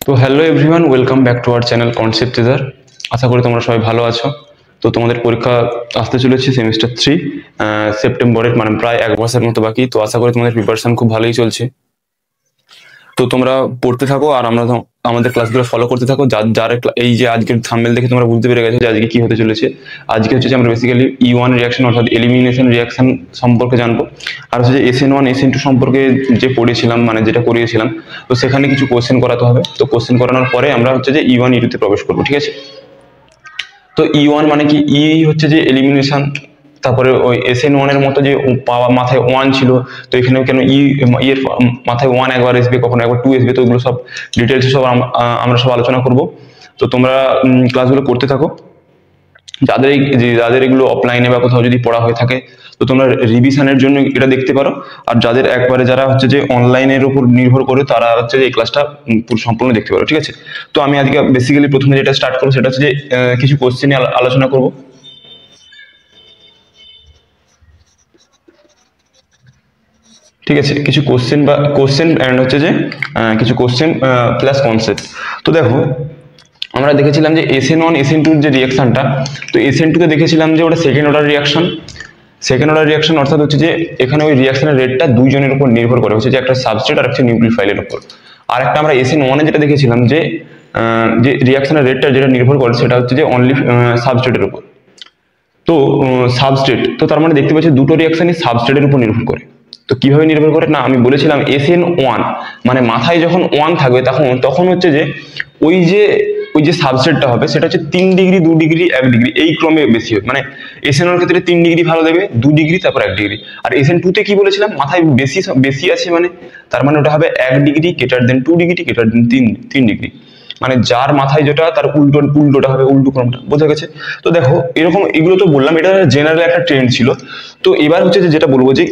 তো hello everyone, welcome back to our channel concept teaser. আশা করি তোমরা সবাই ভালো আছো। তো তোমাদের পরীক্ষা আসতে চলেছে সেমিস্টার 3 সেপ্টেম্বরের, মানে প্রায় 1 মাসের মতো বাকি। তো আশা করি তোমাদের প্রিপারেশন খুব ভালোই চলছে। তো তোমরা পড়তে থাকো আর আমাদের ক্লাসগুলো ফলো করতে থাকো। যার এই যে আজকের থাম্বনেল দেখে তোমরা বুঝতে পেরে গেছো যে আজকে কি হতে চলেছে। আজকে হচ্ছে যে আমরা বেসিক্যালি E1 রিয়াকশন অর্থাৎ এলিমিনেশন রিয়াকশন সম্পর্কে জানবো। আর হচ্ছে যে SN1 SN2 সম্পর্কে যে পড়েছিলাম, মানে যেটা করিয়েছিলাম, তো সেখানে কিছু কোশ্চেন করাতে হবে। তো কোশ্চেন করানোর পরে আমরা হচ্ছে যে E1 E2 তে প্রবেশ করবো, ঠিক আছে? তো E1 মানে কি? হচ্ছে যে এলিমিনেশন। তারপরে ওই SN1 এর মতো যে মাথায় 1 ছিল, তো এখানেও কেন এর মাথায় 1 একবার আসবে, কখনো একবার 2 আসবে। তো ওগুলো সব ডিটেলস সব আমরা সব আলোচনা করব। তো তোমরা ক্লাসগুলো করতে থাকো। যাদের এগুলো অফলাইনে বা কোথাও যদি পড়া হয়ে থাকে, তো তোমরা রিভিশনের জন্য এটা দেখতে পারো। আর যারা হচ্ছে যে অনলাইনের উপর নির্ভর করে, তারা হচ্ছে যে এই ক্লাসটা পুরো সম্পূর্ণ দেখতে পারো, ঠিক আছে? তো আমি আজকে বেসিক্যালি প্রথমে যেটা স্টার্ট করবো সেটা হচ্ছে যে কিছু কোশ্চেন নিয়ে আলোচনা করব। ঠিক আছে, কিছু কোশ্চেন অ্যান্ড হচ্ছে যে কিছু কোশ্চেন প্লাস কনসেপ্ট। তো দেখো, আমরা দেখেছিলাম যে SN1 SN2 যে রিয়াকশনটা, তো SN2 কে দেখেছিলাম যে ওটা সেকেন্ড অর্ডার রিয়াকশন, অর্থাৎ হচ্ছে যে এখানে ওই রিয়াকশনের রেটটা দুইজনের উপর নির্ভর করে, হচ্ছে যে একটা সাবস্ট্রেট আর একটা নিউক্লিওফাইলের উপর। আর একটা আমরা SN1 এ যেটা দেখেছিলাম যে রিয়াকশনের রেটটা যেটা নির্ভর করে সেটা হচ্ছে যে অনলি সাবস্ট্রেটের উপর। তো সাবস্ট্রেট, তো তার মানে দেখতে পাচ্ছি দুটো রিয়াকশনই সাবস্ট্রেটের উপর নির্ভর করে। তো কিভাবে নির্ভর করে না, আমি বলেছিলাম SN1 মানে মাথায় যখন 1 থাকবে তখন হচ্ছে যে ওই যে সাবস্ট্রেটটা হবে সেটা হচ্ছে 3 ডিগ্রি, 2 ডিগ্রি, 1 ডিগ্রি, এই ক্রমে বেশি হবে। মানে SN1 এর ক্ষেত্রে 3 ডিগ্রি ভালো দেবে, 2 ডিগ্রি, তারপর 1 ডিগ্রি। আর SN2 তে কি বলেছিলাম, মাথায় বেশি আছে, মানে তার মানে ওটা হবে 1 degree greater than 2 degree greater than 3 degree. মানে যার মাথায় যেটা তার উল্টোটা হবে, উল্টো ক্রমটা। বোঝা গেছে? তো দেখো, এগুলো তো বললাম, এটা জেনারেল একটা ট্রেন্ড ছিল। তো এবার হচ্ছে যে যেটা বলবো যে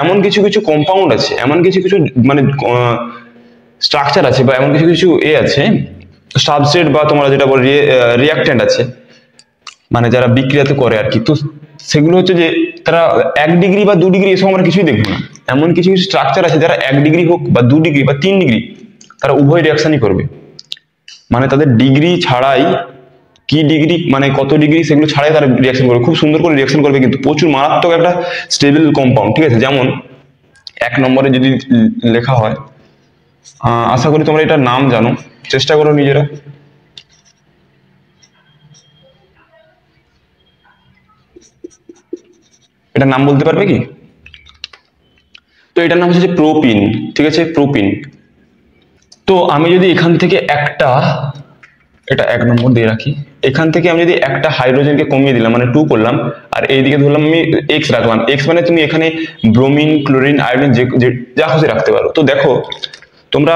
এমন কিছু কম্পাউন্ড আছে, এমন কিছু মানে স্ট্রাকচার আছে, বা এমন কিছু আছে, সাবস্ট্রেট বা তোমরা যেটা বল রিয়াক্ট্যান্ট আছে, মানে যারা বিক্রিয়াতে করে আর কি। তো সেগুলো হচ্ছে যে তারা 1 ডিগ্রি বা 2 ডিগ্রি এসব আমরা কিছুই দেখবো না। এমন কিছু স্ট্রাকচার আছে যারা 1 ডিগ্রি হোক বা 2 ডিগ্রি বা 3 ডিগ্রি, তারা উভয় রিয়াকশনই করবে। মানে তাদের ডিগ্রি ছাড়াই, কি ডিগ্রি মানে কত ডিগ্রি সেগুলো ছাড়াই তারা রিয়াকশন করবে, খুব সুন্দর করে রিয়াকশন করবে, কিন্তু প্রচুর মারাত্মক একটা স্টেবল কম্পাউন্ড, ঠিক আছে? যেমন 1 নম্বরে যদি লেখা হয়, আশা করি তোমরা এটার নাম জানো, চেষ্টা করো নিজেরা। এটার নাম বলতে পারবে কি? তো এটার নাম হচ্ছে যে প্রোপিন, ঠিক আছে? প্রোপিন। তো আমি যদি এখান থেকে এটা 1 নম্বর দিয়ে রাখি, এখান থেকে আমি যদি একটা হাইড্রোজেনকে কমিয়ে দিলাম, মানে 2 করলাম, আর এইদিকে ধরলাম আমি X রাখলাম। X মানে তুমি এখানে ব্রোমিন, ক্লোরিন, আয়োডিন যা খুশি রাখতে পারো। তো দেখো তোমরা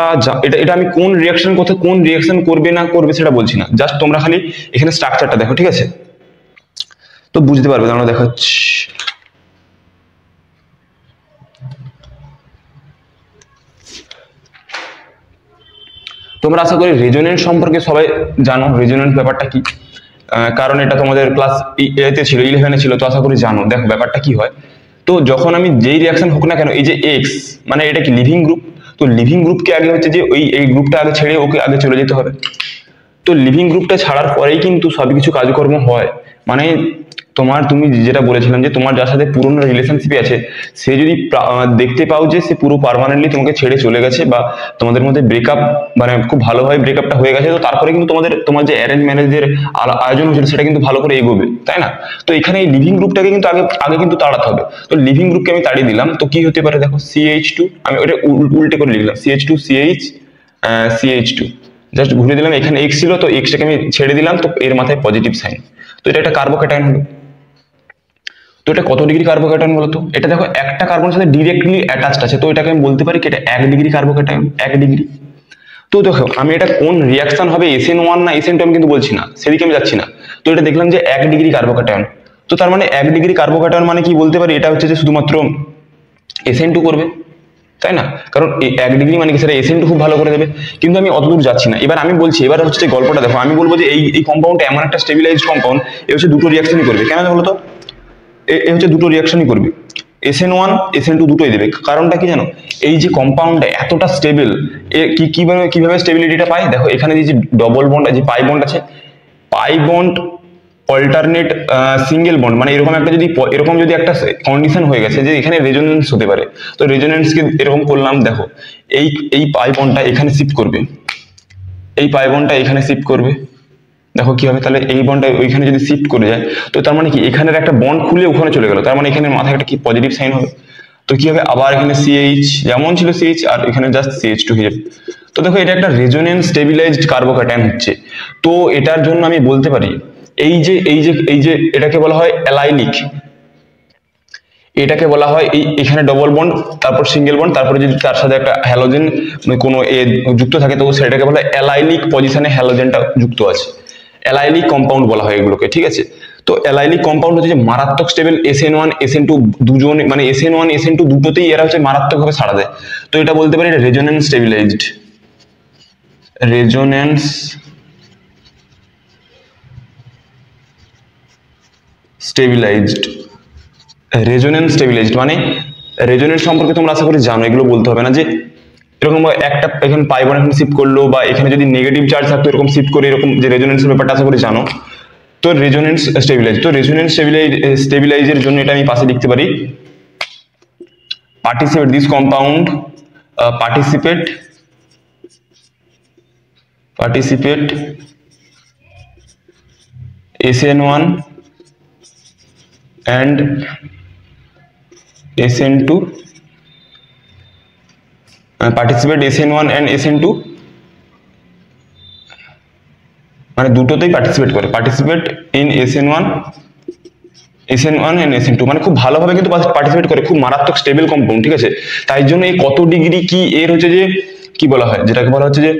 এটা আমি কোন রিয়াকশন করবে না করবে সেটা বলছি না, জাস্ট তোমরা খালি এখানে স্ট্রাকচারটা দেখো, ঠিক আছে? তো বুঝতে পারবে। আমরা দেখাচ্ছি। তোমরা আশা করি রেজোনেন্স সম্পর্কে সবাই জানো, রেজোনেন্স ব্যাপারটা কি, কারণ এটা তোমাদের ক্লাস এতে ছিল, 11-এ ছিল। তো আশা করি জানো। দেখো ব্যাপারটা কি হয়, তো যখন আমি যেই রিয়াকশন হোক না কেন, এই যে X মানে এটা কি লিভিং গ্রুপ, তো লিভিং গ্রুপকে আগে হচ্ছে যে এই গ্রুপটা আগে ছেড়ে ওকে আগে চলে যেতে হবে। তো লিভিং গ্রুপটা ছাড়ার পরেই কিন্তু সবকিছু কাজকর্ম হয়। মানে তুমি যেটা বলেছিলাম যে তোমার যার সাথে পুরনো রিলেশনশিপে আছে, সে যদি দেখতে পাও যে সে পুরো পার্মানেন্টলি তোমাকে ছেড়ে চলে গেছে, বা তোমাদের মধ্যে ব্রেকআপ, মানে খুব ভালোভাবে ব্রেকআপটা হয়ে গেছে, তো তারপরে কিন্তু তোমার যে অ্যারেঞ্জ ম্যারেজের আয়োজন হয়েছিল সেটা কিন্তু ভালো করে এগোবে, তাই না? তো এখানে এই লিভিং গ্রুপটাকে কিন্তু আগে কিন্তু তাড়াতে হবে। তো লিভিং গ্রুপকে আমি তাড়িয়ে দিলাম, তো কি হতে পারে দেখো, CH2, আমি ওটা উল্টে করে লিখলাম, CH2 CH2, জাস্ট ঘুরে দিলাম। এখানে X ছিল, তো Xটাকে আমি ছেড়ে দিলাম, তো এর মাথায় পজিটিভ সাইন। তো এটা একটা কার্বোক্যাটায়ন হলো। তো এটা কত ডিগ্রি কার্বোক্যাটায়ন বলতো? এটা দেখো একটা কার্বনের সাথে ডিরেক্টলি অ্যাটাচড আছে, তো এটাকে আমি বলতে পারি কি এটা 1 ডিগ্রি কার্বোক্যাটায়ন, 1 ডিগ্রি। তো দেখো আমি এটা কোন রিয়াকশন হবে, SN1 না SN2 আমি কিন্তু বলছি না, সেদিকে আমি যাচ্ছি না। তো এটা দেখলাম যে 1 ডিগ্রি কার্বোক্যাটায়ন। তো তার মানে 1 ডিগ্রি কার্বোক্যাটায়ন মানে কি বলতে পারি, এটা হচ্ছে যে শুধুমাত্র SN2 করবে, তাই না? কারণ 1 ডিগ্রি মানে কি, সেটা SN2 খুব ভালো করে দেবে। কিন্তু আমি অতদূর যাচ্ছি না। এবার আমি বলছি, এবার হচ্ছে যে গল্পটা দেখো, আমি বলবো যে এই কম্পাউন্ডটা এমন একটা স্টেবিলাইজড কম্পাউন্ড, এ হচ্ছে দুটো রিয়াকশনই করবে। কেন বলতো? এ হচ্ছে দুটো রিয়াকশনই করবে। SN1 SN2 দুটোই দেবে। কারণটা কি জানো, এই যে কম্পাউন্ডটা এতটা স্টেবল, কিভাবে স্টেবিলিটিটা পায় দেখো, এখানে যে ডবল বন্ড যে পাই বন্ড আছে, pi bond alternate single bond, মানে এরকম যদি একটা কন্ডিশন হয়ে গেছে যে এখানে রেজোনেন্স হতে পারে, তো রেজোনেন্সকে এরকম করলাম দেখো, এই এই পাই বন্ডটা এখানে শিফট করবে, এই পাই বন্ডটা এখানে শিফট করবে, দেখো কি হবে তাহলে, এই বন্ডটা ওইখানে যদি শিফট করে যায়, তো তার মানে কি এখানের একটা বন্ড খুলে ওখানে চলে গেল, তার মানে এখানে মাথায় একটা কি পজিটিভ সাইন হবে। তো কি হবে, আবার এখানে CH যেমন ছিল CH, আর এখানে জাস্ট CH2 হয়ে যাবে। তো দেখো এটা একটা রেজোনেন্স স্টেবিলাইজড কার্বোক্যাটায়ন হচ্ছে। তো এটার জন্য আমি বলতে পারি এই যে এটাকে বলা হয় অ্যালাইলিক, এটাকে বলা হয় এখানে ডবল বন্ড, তারপর সিঙ্গেল বন্ড, তারপরে যদি তার সাথে একটা হ্যালোজেন কোনো যুক্ত থাকে, তো সেটাকে বলা হয় অ্যালাইলিক পজিশনে হ্যালোজেনটা যুক্ত আছে, অ্যালাইলিক কম্পাউন্ড বলা হয় এগুলোকে, ঠিক আছে। তো অ্যালাইলিক কম্পাউন্ড হচ্ছে যে মারাত্মক স্টেবল, SN1 SN2 দুজন, মানে SN1 SN2 দুটোতেই এরা হচ্ছে মারাত্মকভাবে সাড়া দেয়। তো এটা বলতে পারি এটা resonance stabilised, resonance stabilised, resonance stabilised মানে রেজোনেন্স সম্পর্কে তোমরা আশা করি জানো, এগুলো বলতে হবে না যে এরকম একটা এখানে পাই বন্ড এখানে শিফট করলো, বা এখানে যদি নেগেটিভ চার্জ থাকতো এরকম শিফট করে, এরকম যে রেজোনেন্সের ব্যাপারটা আশা করি জানো। তো রেজোনেন্স স্টেবিলাইজ, তো রেজোনেন্স স্টেবিলাইজের জন্য এটা আমি পাশে লিখতে পারি participate, this compound participate SN1 and SN2, participate SN1 and SN2, মানে দুটোতেই পার্টিসিপেট করে, participate in SN1 and SN2, মানে খুব ভালোভাবে কিন্তু পার্টিসিপেট করে, খুব মারাত্মক স্টেবল কম্পাউন্ড, ঠিক আছে। তাই জন্য এই কত ডিগ্রি কি এর হচ্ছে যে কি বলা হয়, যেটাকে বলা হচ্ছে যে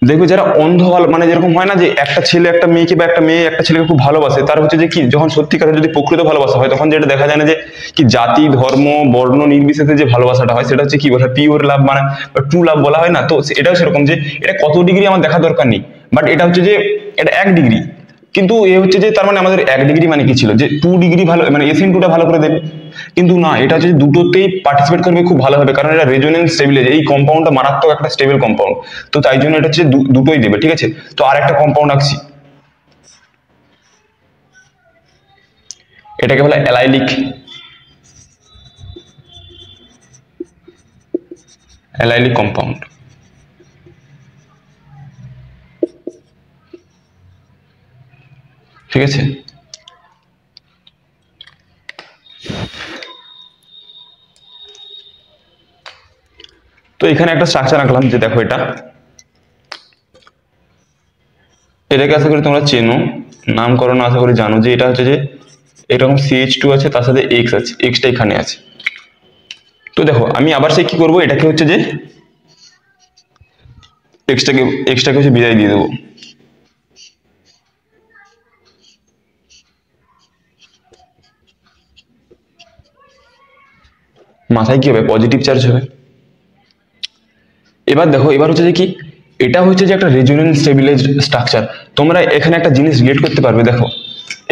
দেখবে যারা অন্ধ মানে যেরকম হয় না যে একটা ছেলে একটা মেয়েকে, বা একটা মেয়ে একটা ছেলেকে খুব ভালোবাসে, তার হচ্ছে যে কি যখন সত্যিকারের যদি প্রকৃত ভালোবাসা হয়, তখন যেটা দেখা যায় না যে কি জাতি ধর্ম বর্ণ নির্বিশেষে যে ভালোবাসাটা হয়, সেটা হচ্ছে কি বলা হয় পিওর লাভ, মানে ট্রু লাভ বলা হয় না। তো এটাও সেরকম যে এটা কত ডিগ্রি আমার দেখা দরকার নেই, বাট এটা হচ্ছে যে এটা 1 ডিগ্রি, কিন্তু এ হচ্ছে যে তার মানে আমাদের 1 ডিগ্রি মানে কি ছিল যে 2 ডিগ্রি ভালো, মানে SN2টা ভালো করে দেবে, কিন্তু না, এটা হচ্ছে যে দুটোতেই পার্টিসিপেট করবে খুব ভালোভাবে, কারণ এটা রেজোনেন্স স্টেবিলাইজ, এই কম্পাউন্ডটা মারাত্মক একটা স্টেবল কম্পাউন্ড, তো তাই জন্য এটা হচ্ছে দুটোই দেবে, ঠিক আছে। তো আর একটা কম্পাউন্ড আঁকছি, এটাকে বলে অ্যালাইলিক, অ্যালাইলিক কম্পাউন্ড, ঠিক আছে। তো এখানে একটা স্ট্রাকচার আঁকলাম, যে দেখো এটাকে আশা করি তোমরা চেনো, নামকরণ আশা করি জানো, যে এটা হচ্ছে যে এরকম CH2 আছে, তার সাথে X আছে, Xটা এখানে আছে। তো দেখো আমি আবার সে কি করবো, এটাকে হচ্ছে যে এক্সটাকে হচ্ছে বিদায় দিয়ে দেবো, মাথায় কি হবে পজিটিভ চার্জ হবে। এবার দেখো, এবার হচ্ছে যে কি এটা হচ্ছে যে একটা রেজোনেন্স স্টেবিলাইজড স্ট্রাকচার, তোমরা এখানে একটা জিনিস রিলেট করতে পারবে, দেখো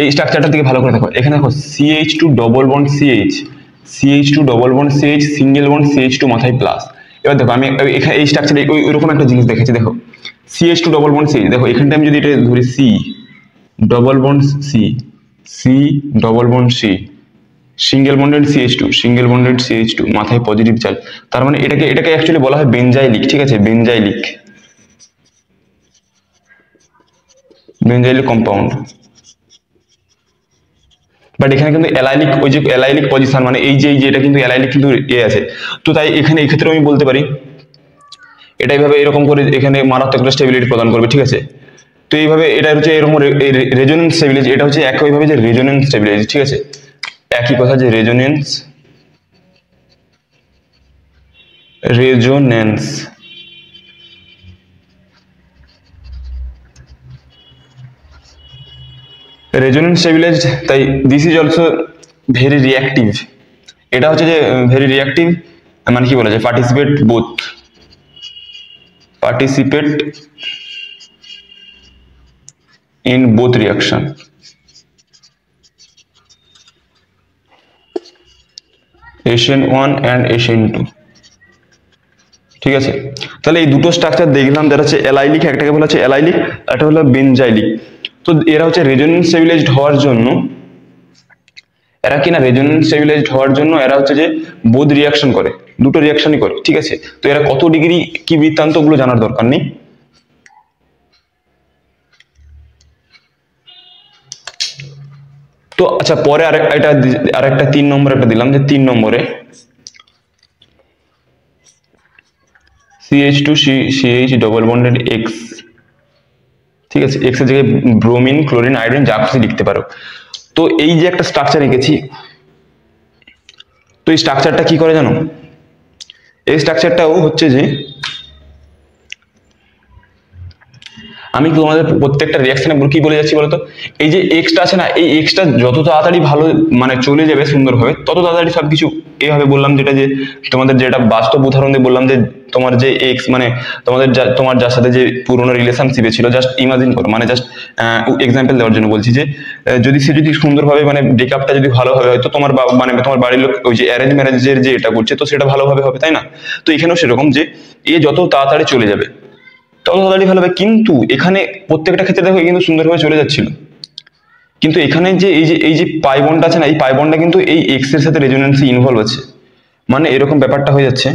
এই স্ট্রাকচারটার দিকে ভালো করে দেখো, এখানে দেখো CH2 double bond CH2 double bond CH single bond CH2 মাথায় প্লাস। এবার দেখো আমি এখানে এই স্ট্রাকচারে ওইরকম একটা জিনিস দেখেছি, দেখো CH2 ডবল বন্ড CH, দেখো এখানটা আমি যদি এটা ধরি C double bond C double bond C single bonded CH2 মাথায় পজিটিভ চার্জ, তার মানে এটাকে অ্যাকচুয়ালি বলা হয় বেনজাইলিক, ঠিক আছে, বেনজাইলিক কম্পাউন্ড। বাট এখানে কিন্তু অ্যালাইলিক, ওই যে অ্যালাইলিক পজিশন, মানে এই যে এটা কিন্তু অ্যালাইলিক কিন্তু আছে, তো তাই এখানে এই ক্ষেত্রে আমি বলতে পারি এটা এইভাবে এরকম করে এখানে মারাত্মক একটা স্টেবিলিটি প্রদান করবে, ঠিক আছে। তো এইভাবে এটা হচ্ছে এরকম রেজোনেন্স স্টেবিলাইজ, এটা হচ্ছে একইভাবে যে রেজোনেন্স স্টেবিলাইজ, ঠিক আছে, একই কথা যে রেজোনেন্স স্টেবিলাইজড, তাই this is also very reactive, এটা হচ্ছে যে ভেরি রিঅ্যাক্টিভ, মানে কি বলা যায় participate in both reaction, SN1 and SN2। ঠিক আছে, তাহলে এই দুটো স্ট্রাকচার দেখলাম, যারা হচ্ছে অ্যালাইলিক, একটাকে বলা হচ্ছে অ্যালাইলিক, একটা হলো বেনজাইলিক। তো এরা হচ্ছে রেজোনেন্স স্টেবিলাইজড হওয়ার জন্য, এরা কিনা রেজোনেন্স স্টেবিলাইজড হওয়ার জন্য এরা হচ্ছে যে বোধ রিয়াকশন করে, দুটো রিয়াকশনই করে। ঠিক আছে, তো এরা কত ডিগ্রি কি বৃত্তান্ত ওগুলো জানার দরকার নেই। তো আচ্ছা, পরে আরেকটা 3 নম্বর একটা দিলাম, যে 3 নম্বরে CH2CH ডবল বন্ডেড X। ঠিক আছে, X এর জায়গায় ব্রোমিন, ক্লোরিন, আয়োডিন যা খুশি লিখতে পারো। তো এই যে একটা স্ট্রাকচার এঁকেছি, তো এই স্ট্রাকচারটা কি করে জানো? এই স্ট্রাকচারটাও হচ্ছে যে আমি তোমাদের প্রত্যেকটা রিয়াকশনে কি বলে যাচ্ছি বলতো, এই যে এক্সটা আছে না, এই এক্সটা যত তাড়াতাড়ি ভালো মানে চলে যাবে সুন্দরভাবে, তত তাড়াতাড়ি সবকিছু এইভাবে বললাম, যেটা যে তোমাদের যেটা বাস্তব উদাহরণ দিয়ে বললাম, যে তোমার যে এক্স মানে তোমার যার সাথে যে পুরোনো রিলেশনশিপে ছিল, জাস্ট ইমাজিন করো, মানে জাস্ট এক্সাম্পল দেওয়ার জন্য বলছি, যে যদি সে যদি সুন্দরভাবে মানে ব্রেকআপটা যদি ভালোভাবে হয়, তো তোমার মানে তোমার বাড়ির লোক ওই যে অ্যারেঞ্জ ম্যারেজের যে এটা করছে, তো সেটা ভালোভাবে হবে, তাই না? তো এখানেও সেরকম, যে এ যত তাড়াতাড়ি চলে যাবে তত তাড়াতাড়ি ভালো হবে। কিন্তু এখানে প্রত্যেকটা ক্ষেত্রে দেখো কিন্তু সুন্দরভাবে চলে যাচ্ছিল, কিন্তু এখানে যে এই যে পাই বন্ডটা আছে না, এই পাই বন্ডটা কিন্তু এই এক্স এর সাথে রেজোনেন্সে ইনভলভ আছে, মানে এরকম ব্যাপারটা হয়ে যাচ্ছে।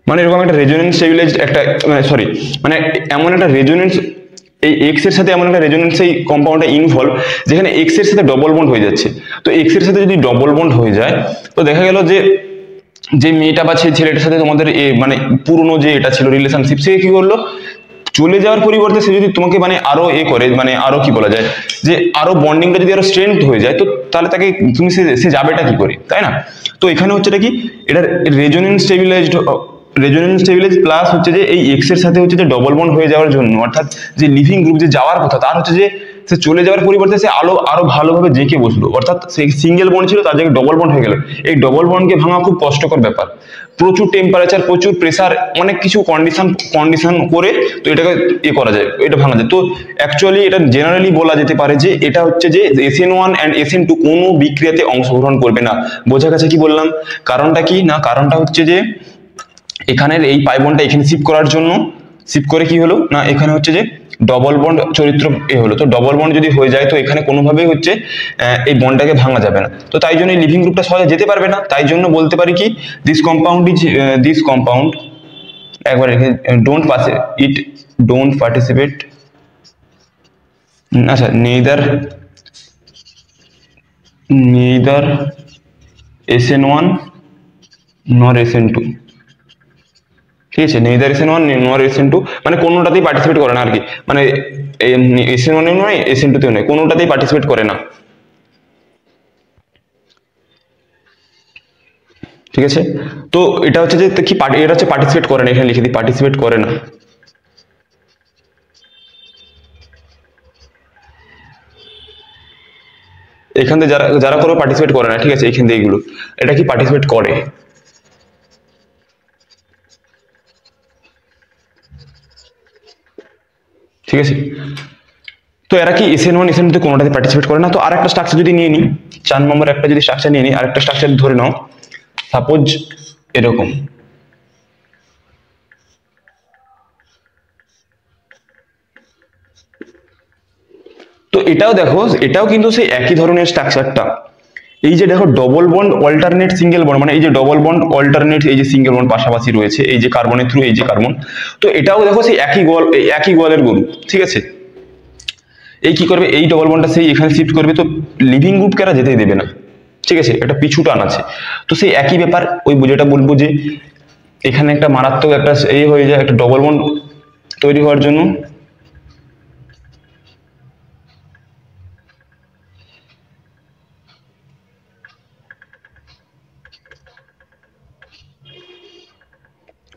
মানে এরকম একটা রেজোনেন্স স্টেবিলাইজড একটা সরি মানে এমন একটা রেজোনেন্স, এই এক্স এর সাথে এমন একটা রেজোনেন্স এই কম্পাউন্ডটা ইনভলভ, যেখানে এক্স এর সাথে ডবল বন্ড হয়ে যাচ্ছে। তো এক্স এর সাথে যদি ডবল বন্ড হয়ে যায়, তো দেখা গেল যে যে মেয়েটা বা সেই ছেলেটার সাথে তোমাদের মানে পুরনো যে এটা ছিল রিলেশনশিপ, সে কি করলো, চলে যাওয়ার পরিবর্তে সে যদি তোমাকে মানে আরো করে মানে আরো কি বলা যায়, যে আরো বন্ডিংটা যদি আরো স্ট্রেংথ হয়ে যায়, তো তাহলে তাকে তুমি সে যাবেটা কি করে, তাই না? তো এখানে হচ্ছে এটা কি, এটা রেজোনেন্স স্টেবিলাইজ প্লাস হচ্ছে যে এই এক্স এর সাথে হচ্ছে যে ডবল বন্ড হয়ে যাওয়ার জন্য, অর্থাৎ যে লিভিং গ্রুপ যে যাওয়ার কথা, তার হচ্ছে যে সে চলে যাওয়ার পরিবর্তে সে আরো ভালোভাবে জেঁকে বসলো, অর্থাৎ সে সিঙ্গেল বন্ড ছিল, তার জায়গায় ডবল বন্ড হয়ে গেল। এই ডবল বন্ডকে ভাঙা খুব কষ্টকর ব্যাপার, প্রচুর টেম্পারেচার, প্রচুর প্রেসার, অনেক কিছু কন্ডিশন করে তো এটাকে করা যায়, এটা ভাঙা যায়। তো অ্যাকচুয়ালি এটা জেনারেলি বলা যেতে পারে যে এটা হচ্ছে যে SN1 and SN2 কোনো বিক্রিয়াতে অংশগ্রহণ করবে না। বোঝা গেছে কি বললাম? কারণটা কি না, কারণটা হচ্ছে যে এখানের এই পাই বন্ডটা এখানে শিফট করার জন্য, শিফট করে কি হলো না, এখানে হচ্ছে যে ডবল বন্ড চরিত্র হলো। তো ডবল বন্ড যদি হয়ে যায়, তো এখানে কোনোভাবেই হচ্ছে এই বন্ডটাকে ভাঙা যাবে না। তো তাই জন্য এই লিভিং গ্রুপটা সহজে যেতে পারবে না। তাই জন্য বলতে পারি কি, দিস কম্পাউন্ড একবার ডোন্ট পার্টিসিপেট, আচ্ছা, নেইদার SN1 nor SN2। ঠিক আছে, নেইদার SN1 nor SN2 মানে কোনোটাতেই পার্টিসিপেট করে না আর কি, মানে SN1 এও নয় SN2 তেও নয়, কোনোটাতেই পার্টিসিপেট করে না। ঠিক আছে, তো এটা হচ্ছে যে কি, এটা হচ্ছে পার্টিসিপেট করে না, এখানে লিখে দিই পার্টিসিপেট করে না। এখান থেকে যারা করে পার্টিসিপেট করে না, ঠিক আছে, এখান থেকে এগুলো এটা কি পার্টিসিপেট করে। ঠিক আছে, তো এরা কি SN1 SN2 তে কোনোটাতে পার্টিসিপেট করে না। তো আর একটা স্ট্রাকচার যদি নিয়ে নিই, 4 নম্বর একটা যদি স্ট্রাকচার নিয়ে নিই, আরেকটা স্ট্রাকচার ধরে নাও, সাপোজ এরকম। তো এটাও দেখো, এটাও কিন্তু সেই একই ধরনের স্ট্রাকচারটা। এই যে দেখো double bond alternate single bond, মানে এই যে ডবল বন্ড অল্টারনেট, এই যে সিঙ্গেল বন্ড পাশাপাশি রয়েছে, এই যে কার্বনের থ্রু এই যে কার্বন, তো এটাও দেখো সেই একই গোয়ালের গরু। ঠিক আছে, এই কি করবে, এই ডবল বন্ডটা সেই এখানে শিফট করবে, তো লিভিং গ্রুপকে এরা যেতেই দেবে না। ঠিক আছে, একটা পিছু টান আছে। তো সেই একই ব্যাপার, ওই যেটা বলবো যে এখানে একটা মারাত্মক একটা এই হয়ে যায়, একটা ডবল বন্ড তৈরি হওয়ার জন্য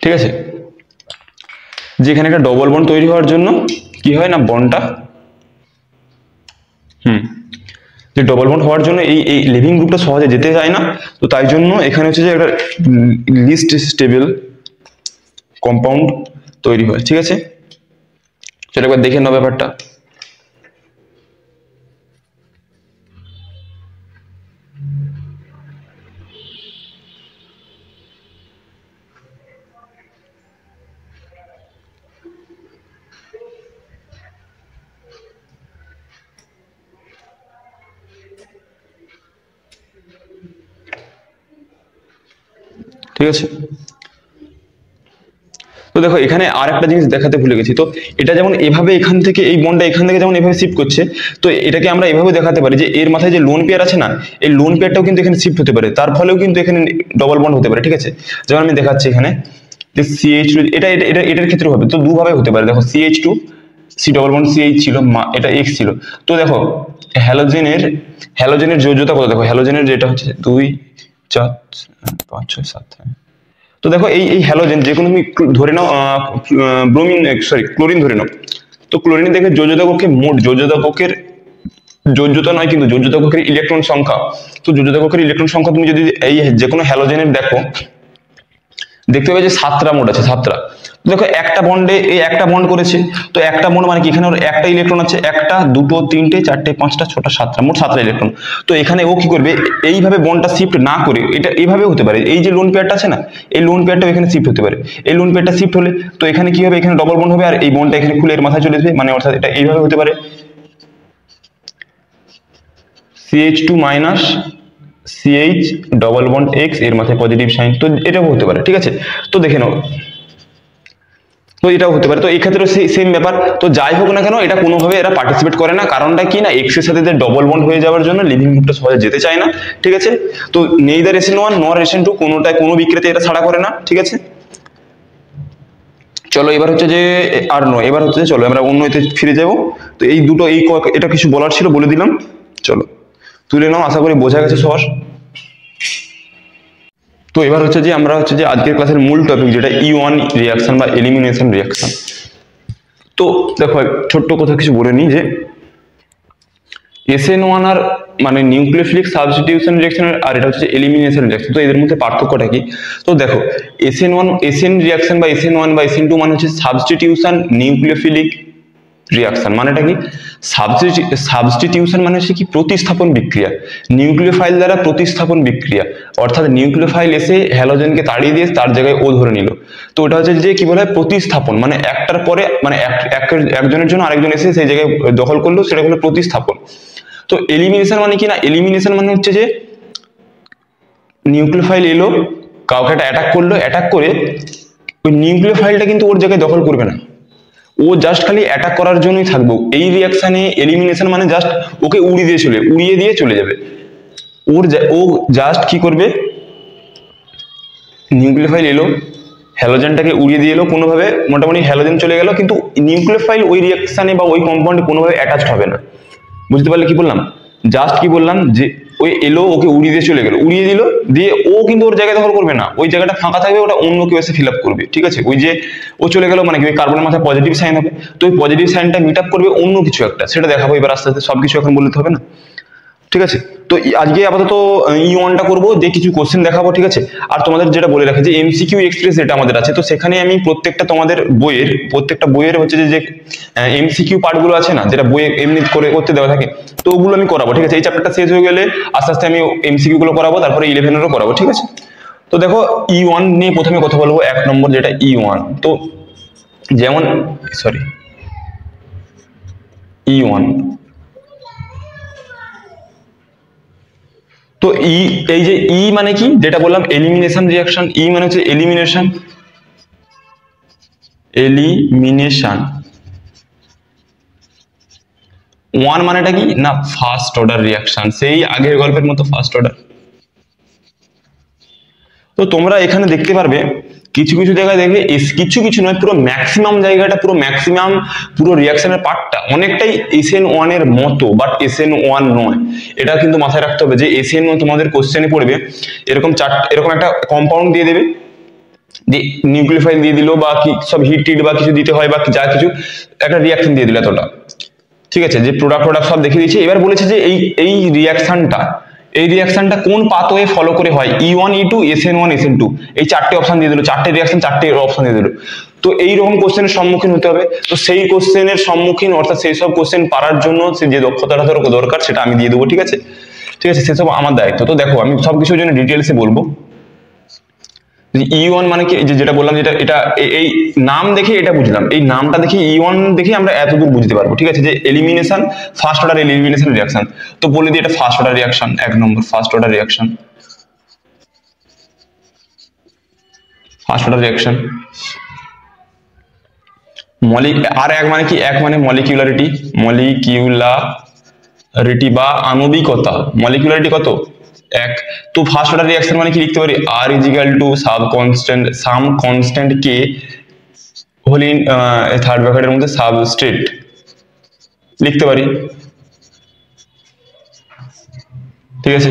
ঠিক আছে, যেখানে একটা ডবল বন্ড তৈরি হওয়ার জন্য কি হয় না, বন্ডটা যে ডবল বন্ড হওয়ার জন্য এই লিভিং গ্রুপটা সহজে যেতে চায় না। তো তাই জন্য এখানে হচ্ছে যে একটা লিস্ট স্টেবল কম্পাউন্ড তৈরি হয়। ঠিক আছে, সেটা একবার দেখে নাও ব্যাপারটা। ঠিক আছে। তো দেখো এখানে আর একটা জিনিস দেখাতে ভুলে গেছি, তো এটা যেমন এভাবে এখান থেকে এই বন্ডটা এখান থেকে যেমন এভাবে শিফট করছে, তো এটাকে আমরা এভাবে দেখাতে পারি যে এর মাথায় যে লোন পেয়ার আছে না, এই লোন পেয়ারটাও কিন্তু এখানে শিফট হতে পারে, তার ফলেও কিন্তু এখানে ডবল বন্ড হতে পারে। ঠিক আছে, যেমন আমি দেখাচ্ছি এখানে যে CH2, এটার ক্ষেত্রে হবে, তো দুভাবে হতে পারে। দেখো CH2 C double bond CH ছিল, এটা X ছিল। তো দেখো হ্যালোজেনের যোজ্যতা কত, দেখো হ্যালোজেনের যেটা হচ্ছে 2 4 5 6 7। তো দেখো এই হ্যালোজেন যে কোনো তুমি ধরে নাও, ক্লোরিন ধরে নাও, তো ক্লোরিন দেখে যোজ্যতা কক্ষে মোট যোজ্যতা কক্ষের যোজ্যতা নয় কিন্তু যোজ্যতা কক্ষের ইলেকট্রন সংখ্যা, তো যোজ্যতা কক্ষের ইলেকট্রন সংখ্যা তুমি যদি এই যে কোনো হ্যালোজেনের দেখো, দেখতে পাবে যে 7টা মোট আছে, 7টা। তো দেখো একটা বন্ডে এই একটা বন্ড করেছে, তো একটা বন্ড মানে কি এখানে ওর একটা ইলেকট্রন আছে, একটা দুটো তিনটে চারটে পাঁচটা ছটা সাতটা, মোট 7টা ইলেকট্রন। তো এখানে ও কি করবে, এইভাবে বন্ডটা শিফট না করে, এটা এইভাবে হতে পারে, এই যে লোন পেয়ারটা আছে না, এই লোন পেয়ারটাও এখানে শিফট হতে পারে। এই লোন পেয়ারটা শিফট হলে তো এখানে কি হবে, এখানে ডবল বন্ড হবে, আর এই বন্ডটা এখানে খুলে এর মাথায় চলে আসবে, মানে অর্থাৎ এটা এইভাবে হতে পারে CH2 minus CH double bond X, এর মাথায় পজিটিভ সাইন, তো এটাও হতে পারে। ঠিক আছে, তো দেখে নাও, তো এটাও হতে পারে। তো এই ক্ষেত্রে সেম ব্যাপার। তো যাই হোক না কেন, এটা কোনোভাবে এরা পার্টিসিপেট করে না, কারণটা কি না, এক্স এর সাথে ডবল বন্ড হয়ে যাওয়ার জন্য লিভিং গ্রুপটা সহজে যেতে চায় না। ঠিক আছে, তো নেইদার SN1 নর SN2, কোনোটাই কোনো বিক্রিয়াতে এটা ছাড়া করে না। ঠিক আছে, চলো এবার হচ্ছে যে আর নয়, এবার হচ্ছে চলো আমরা অন্য এতে ফিরে যাব। তো এই দুটো এটা কিছু বলার ছিল বলে দিলাম, চলো তুলে নাও, আশা করি বোঝা গেছে সবার। তো এবার হচ্ছে যে আমরা হচ্ছে যে আজকের ক্লাসের মূল টপিক যেটা E1 রিয়াকশন বা এলিমিনেশন রিয়াকশন। তো দেখো ছোট্ট কথা কিছু বলে নিই যে SN1 আর মানে নিউক্লিওফিলিক সাবস্টিটিউশন রিঅ্যাকশন, আর এটা হচ্ছে এলিমিনেশন রিঅ্যাকশন। তো এদের মধ্যে পার্থক্যটা কি? তো দেখো SN রিঅ্যাকশন বা SN1 বা SN2 মানে হচ্ছে সাবস্টিটিউশন নিউক্লিওফিলিক রিঅ্যাকশন। মানেটা কি? সাবস্টিটিউশন মানে হচ্ছে কি প্রতিস্থাপন বিক্রিয়া, নিউক্লিওফাইল দ্বারা প্রতিস্থাপন বিক্রিয়া, অর্থাৎ নিউক্লিওফাইল এসে হ্যালোজেনকে তাড়িয়ে দিয়ে তার জায়গায় ও ধরে নিল। তো ওটা হচ্ছে যে কি বলা হয় প্রতিস্থাপন, মানে একটার পরে মানে একজনের জন্য আরেকজন এসে সেই জায়গায় দখল করলো, সেটা হলো প্রতিস্থাপন। তো এলিমিনেশন মানে কি না, এলিমিনেশন মানে হচ্ছে যে নিউক্লিওফাইল এলো, কাউকে একটা অ্যাটাক করলো, অ্যাটাক করে ওই নিউক্লিওফাইলটা কিন্তু ওর জায়গায় দখল করবে না, ও জাস্ট খালি অ্যাটাক করার জন্যই থাকবো। এই রিয়াকশনে এলিমিনেশন মানে জাস্ট ওকে উড়িয়ে দিয়ে চলে যাবে। ও জাস্ট কি করবে, নিউক্লিওফাইল এলো, হ্যালোজেনটাকে উড়িয়ে দিয়ে এলো কোনোভাবে, মোটামুটি হ্যালোজেন চলে গেল, কিন্তু নিউক্লিওফাইল ওই রিয়াকশনে বা ওই কম্পাউন্ডে কোনোভাবে অ্যাটাচড হবে না। বুঝতে পারলে কি বললাম? জাস্ট কি বললাম যে ওই এলো, ওকে উড়িয়ে দিয়ে চলে গেল, উড়িয়ে দিল, দিয়ে ও কিন্তু ওর জায়গায় দখল করবে না, ওই জায়গাটা ফাঁকা থাকবে, ওটা অন্য কেউ এসে ফিল আপ করবে। ঠিক আছে, ওই যে ও চলে গেল মানে কি ওই কার্বনের মাথায় পজিটিভ সাইন হবে, তো ওই পজিটিভ সাইনটা মিট আপ করবে অন্য কিছু একটা, সেটা দেখাবো এবার আস্তে আস্তে, সবকিছু এখন বলতে হবে না। ঠিক আছে, তো আজকে আপাতত E1টা করবো, যে কিছু কোশ্চেন দেখাবো। ঠিক আছে, আর তোমাদের যেটা বলে রাখি যে MCQ এক্সপ্রেস যেটা আমাদের আছে, তো সেখানে আমি তোমাদের প্রত্যেকটা বইয়ের হচ্ছে যে MCQ পার্টগুলো আছে না, যেটা বইয়ে এমনি করে করতে দেওয়া থাকে, তো ওগুলো আমি করাবো। ঠিক আছে, এই চ্যাপ্টারটা শেষ হয়ে গেলে আস্তে আস্তে আমি MCQ গুলো করাবো, তারপরে 11-এরও করাবো। ঠিক আছে, তো দেখো E1 নিয়ে প্রথমে কথা বলবো, 1 নম্বর যেটা E1। তো যেমন E1, তো এই যে মানে কি, যেটা বললাম এলিমিনেশন রিঅ্যাকশন, মানে হচ্ছে এলিমিনেশন। ওয়ান মানেটা কি না, ফার্স্ট অর্ডার রিঅ্যাকশন, সেই আগের গল্পের মতো ফার্স্ট অর্ডার। তো তোমরা এখানে দেখতে পারবে কিছু কিছু জায়গায় দেখবে, কিছু নয়, পুরো ম্যাক্সিমাম জায়গাটা, পুরো রিঅ্যাকশনের পার্টটা অনেকটাই SN1 এর মতো, বাট SN1 নয়। এটা কিন্তু মাথায় রাখতে হবে যে SN1 তোমাদের কোশ্চেনে পড়বে এরকম একটা কম্পাউন্ড দিয়ে দেবে, যে নিউক্লিওফাইল দিয়ে দিল বা কি সব হিট বা কিছু দিতে হয়, বা যা কিছু একটা রিঅ্যাকশন দিয়ে দিল এতটা। ঠিক আছে, যে প্রোডাক্ট সব দেখিয়ে দিয়েছে। এবার বলেছে যে এই রিঅ্যাকশনটা কোন পাথওয়ে ফলো করে হয়, E1 E2 SN1 SN2, এই চারটে অপশন দিয়ে দিল, চারটে রিঅ্যাকশন, চারটে অপশন দিয়ে দিল। তো এইরকম কোশ্চেনের সম্মুখীন হতে হবে। তো সেই কোশ্চেনের সম্মুখীন, অর্থাৎ সেই সব কোশ্চেন পারার জন্য যে দক্ষতাটা দরকার সেটা আমি দিয়ে দেবো। ঠিক আছে, সেসব আমার দায়িত্ব। তো দেখো আমি সবকিছুর জন্য ডিটেলসে বলবো। E1 মানে কি, যেটা বললাম, এটা এই নাম দেখে এটা বুঝলাম, এই নামটা দেখে E1 দেখে আমরা এতদূর বুঝতে পারবো। ঠিক আছে, যে elimination, first order elimination reaction. তো বলে দিই এটা first order reaction, 1 number first order reaction. First order reaction. আর এক মানে কি, এক মানে মলিকিউলারিটি, মলিকিউলারিটি বা আণবিকতা। মলিকিউলারিটি কত? এক। তো ফার্স্ট অর্ডার রিঅ্যাকশন মানে কি লিখতে পারি, R is equal to some constant K whole in third ব্র্যাকেটের মধ্যে সাবস্ট্রেট লিখতে পারি, ঠিক আছে।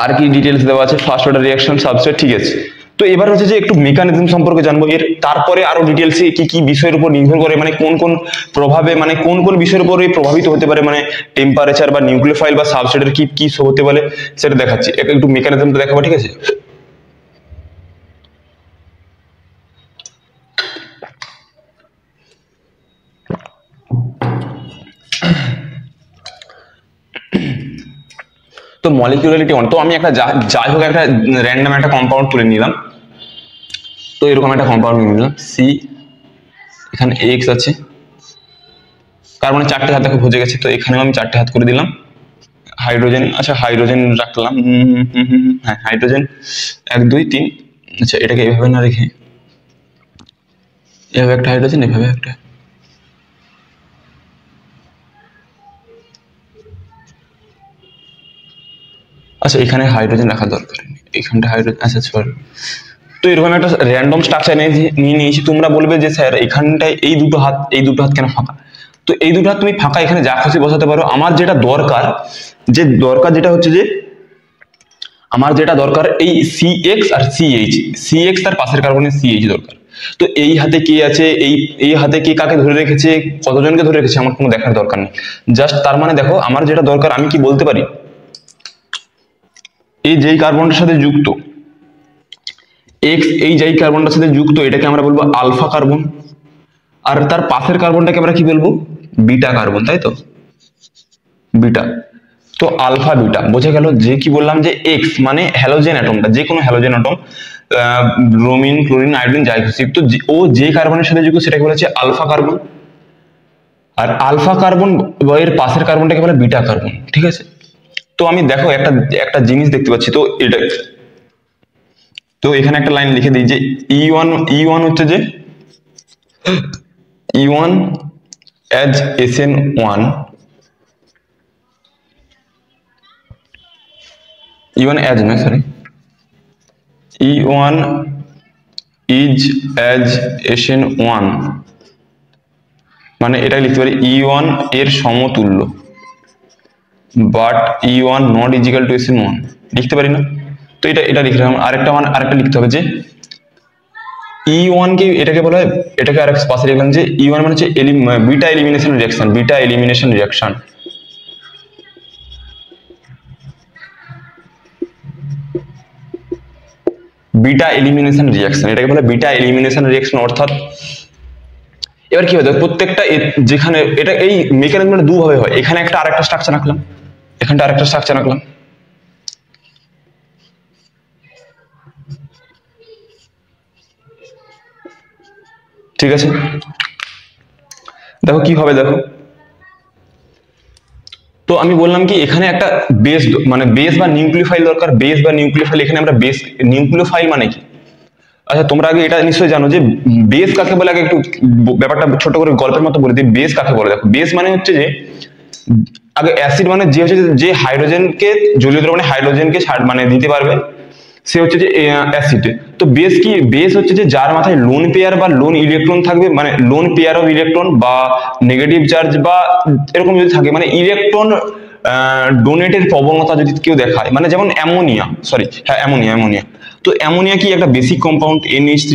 আর কি ডিটেলস দেওয়া আছে, ফার্স্ট অর্ডার রিঅ্যাকশন, সাবস্ট্রেট, ঠিক আছে। তো এবার হচ্ছে যে একটু মেকানিজম সম্পর্কে জানবো এর, তারপরে আরো ডিটেলসে কি কি বিষয়ের উপর নির্ভর করে, মানে কোন কোন প্রভাবে, মানে কোন কোন বিষয়ের উপরে প্রভাবিত হতে পারে, মানে টেম্পারেচার বা নিউক্লিওফাইল বা সাবস্ট্রেটের কি কি হতে পারে সেটা দেখাচ্ছি, একটু মেকানিজমটা দেখাবো, ঠিক আছে। তো মলিকিউলারিটি অন, তো আমি একটা যাই হোক একটা র্যান্ডম একটা কম্পাউন্ড তুলে নিলাম। তো এরকম একটা কম্পাউন্ড নিয়ে নিলাম সি, এখানে এক্স আছে, কার্বনের 4টে হাত দেখো বুঝে গেছে, তো এখানেও আমি 4টে হাত করে দিলাম। হাইড্রোজেন, আচ্ছা হাইড্রোজেন রাখলাম, হ্যাঁ হাইড্রোজেন 1 2 3, আচ্ছা এটাকে এইভাবে না রেখে এভাবে একটা হাইড্রোজেন, এভাবে একটা, আচ্ছা এখানে হাইড্রোজেন রাখার দরকার নেই, এখানটা হাইড্রোজেন, আচ্ছা সরি। তো এরকম একটা র্যান্ডম স্ট্রাকচার নিয়ে নিয়েছি। তোমরা বলবে যে স্যার এখানটায় এই দুটো হাত কেন ফাঁকা? তো এই দুটো হাত তুমি ফাঁকা এখানে যা খুশি বসাতে পারো। আমার যেটা দরকার যেটা হচ্ছে যে আমার যেটা দরকার এই CX আর CH, CX তার পাশের কার্বনের CH দরকার। তো এই হাতে কে আছে, এই হাতে কে কাকে ধরে রেখেছে, কতজনকে ধরে রেখেছে আমার কোনো দেখার দরকার নেই। জাস্ট তার মানে দেখো আমার যেটা দরকার, আমি কি বলতে পারি, এই যেই কার্বনটার সাথে যুক্ত X, এই যেই কার্বনটার সাথে যুক্ত এটাকে আমরা বলবো আলফা কার্বন, আর তার পাশের কার্বনটাকে আমরা কি বলবো, বিটা কার্বন, তাই তো, বিটা। তো আলফা বিটা বোঝা গেল। যে কি বললাম যে এক্স মানে হ্যালোজেন অ্যাটমটা, যে কোনো halogen atom, bromine chlorine iodine যাই খুশি, তো ও যে কার্বনের সাথে যুক্ত সেটাকে বলা হচ্ছে আলফা কার্বন, আর আলফা কার্বন এর পাশের কার্বনটাকে বলে বিটা কার্বন, ঠিক আছে। তো আমি দেখো একটা জিনিস দেখতে পাচ্ছি, তো এটা, তো এখানে একটা লাইন লিখে দিই যে E1 হচ্ছে যে E1 as SN1, E1 as না sorry, E1 is as SN1, মানে এটা লিখতে পারি E1 এর সমতুল্য, but E1 not is equal to SN1 লিখতে পারি না। তো এটা লিখলাম। আরেকটা লিখতে হবে যে E1 কে এটাকে বলা হয়, এটাকে আরেক পাশে লিখলাম যে E1 মানে হচ্ছে beta elimination reaction, beta elimination reaction, beta elimination reaction, এটাকে বলে বিটা এলিমিনেশন রিঅ্যাকশন। অর্থাৎ এবার কি হয় প্রত্যেকটা যেখানে এটা এই মেকানিজমটা দুভাবে হয়, এখানে একটা আরেকটা স্ট্রাকচার আঁকলাম, এখানটা আরেকটা স্ট্রাকচার আঁকলাম, ঠিক আছে। দেখো কি হবে, দেখো তো আমি বললাম কি এখানে একটা বেস, মানে বেস বা নিউক্লিওফাইল দরকার, বেস বা নিউক্লিওফাইল। এখানে আমরা বেস, নিউক্লিওফাইল মানে কি, আচ্ছা তোমরা আগে এটা নিশ্চয়ই জানো যে বেস কাকে বলে, আগে একটু ব্যাপারটা ছোট করে গল্পের মতো বলে দিই। বেস কাকে বলে, দেখো বেস মানে হচ্ছে যে আগে অ্যাসিড মানে যে হচ্ছে যে হাইড্রোজেনকে জলীয় দ্রবণে হাইড্রোজেনকে মানে দিতে পারবে, সে হচ্ছে যে অ্যাসিড। তো বেস কি, বেস হচ্ছে যে যার মাথায় লোন পেয়ার বা লোন ইলেকট্রন থাকবে, মানে লোন পেয়ার অফ ইলেকট্রন বা নেগেটিভ চার্জ বা এরকম যদি থাকে, মানে ইলেকট্রন ডোনেটের প্রবণতা যদি কেউ দেখায়, মানে যেমন অ্যামোনিয়া, অ্যামোনিয়া। তো অ্যামোনিয়া কি একটা বেসিক কম্পাউন্ড NH3,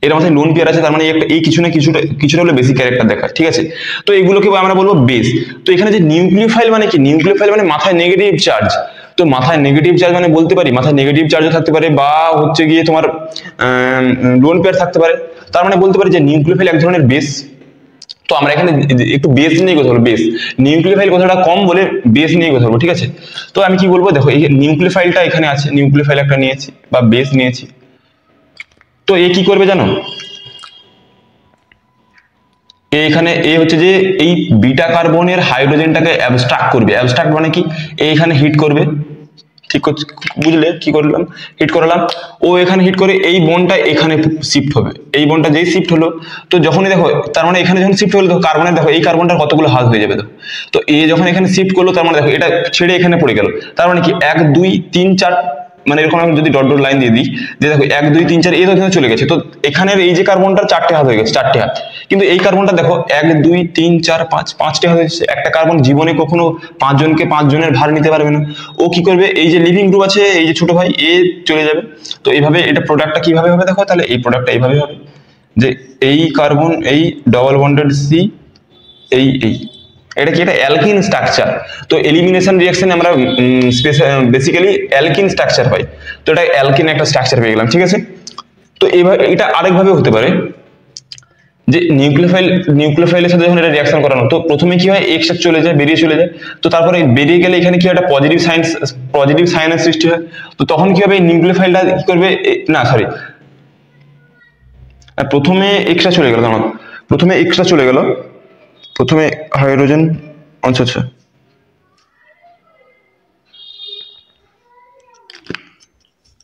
এর মাথায় লোন পেয়ার আছে, তার মানে এই কিছুটা হলে বেসিক ক্যারেক্টার দেখায়, ঠিক আছে। তো এগুলোকে আমরা বলবো বেস। তো এখানে যে নিউক্লিওফাইল মানে কি, নিউক্লিওফাইল মানে মাথায় নেগেটিভ চার্জ। তো মাথায় নেগেটিভ চার্জ মানে বলতে পারি মাথায় নেগেটিভ চার্জও থাকতে পারে, বা হচ্ছে গিয়ে তোমার লোন পেয়ার থাকতে পারে, তার মানে বলতে পারি যে নিউক্লিওফাইল এক ধরনের বেস। তো আমরা এখানে একটু বেস নিয়ে কথা বলবো, বেস, নিউক্লিওফাইল কথাটা কম বলে বেস নিয়ে কথা বলবো, ঠিক আছে। তো আমি কি বলবো, দেখো এই নিউক্লিওফাইলটা এখানে আছে, নিউক্লিওফাইল একটা নিয়েছি বা বেস নিয়েছি। তো এ কি করবে জানো, এখানে এ হচ্ছে যে এই বিটা কার্বনের হাইড্রোজেনটাকে অ্যাবস্ট্রাক্ট করবে। অ্যাবস্ট্রাক্ট মানে কি, এখানে হিট করবে, ঠিক করছি, বুঝলে কি করলাম, হিট করালাম, ও এখানে হিট করে এই বন্ডটা এখানে শিফট হবে, এই বন্ডটা যেই শিফট হলো, তো যখনই দেখো তার মানে এখানে যখন শিফট হলো, দেখো কার্বনের দেখো এই কার্বনটার কতগুলো হাত হয়ে যাবে, দেখো তো এ যখন এখানে শিফট করলো তার মানে দেখো এটা ছেড়ে এখানে পড়ে গেল, তার মানে কি 1 2 3 4, মানে এরকম আমি যদি ডট ডট লাইন দিয়ে দিই যে দেখো 1 2 3 4 এই তো এখানে চলে গেছে, তো এখানের এই যে কার্বনটার 4টে হাত হয়ে গেছে, 4টে হাত, কিন্তু এই কার্বনটা দেখো 1 2 3 4 5, 5টে হাত হয়েছে। একটা কার্বন জীবনে কখনো 5 জনকে 5 জনের ভার নিতে পারবে না, ও কি করবে, এই যে লিভিং গ্রুপ আছে এই যে ছোট ভাই এ চলে যাবে, তো এইভাবে এটা প্রোডাক্টটা কিভাবে হবে দেখো, তাহলে এই প্রোডাক্টটা এইভাবে হবে যে এই কার্বন এই ডবল বন্ডেড সি এই এটা কি, এটা অ্যালকিন স্ট্রাকচার, তো এলিমিনেশন রিঅ্যাকশনে আমরা বেসিক্যালি অ্যালকিন স্ট্রাকচার পাই, তো এটা অ্যালকিন একটা স্ট্রাকচার পেয়ে গেলাম, ঠিক আছে। তো এইভাবে এটা আরেকভাবে হতে পারে যে নিউক্লিওফাইলের সাথে যখন এটা রিঅ্যাকশন করানো, তো প্রথমে কি হয় এক্সটা চলে যায়, বেরিয়ে চলে যায়, তো তারপরে বেরিয়ে গেলে এখানে কি হয়, একটা পজিটিভ সাইনের সৃষ্টি হয়, তো তখন কি হবে এই নিউক্লিওফাইলটা কি করবে, না সরি, প্রথমে এক্সটা চলে গেল, দাঁড়াও প্রথমে এক্সটা চলে গেল, প্রথমে হাইড্রোজেন, আচ্ছা আচ্ছা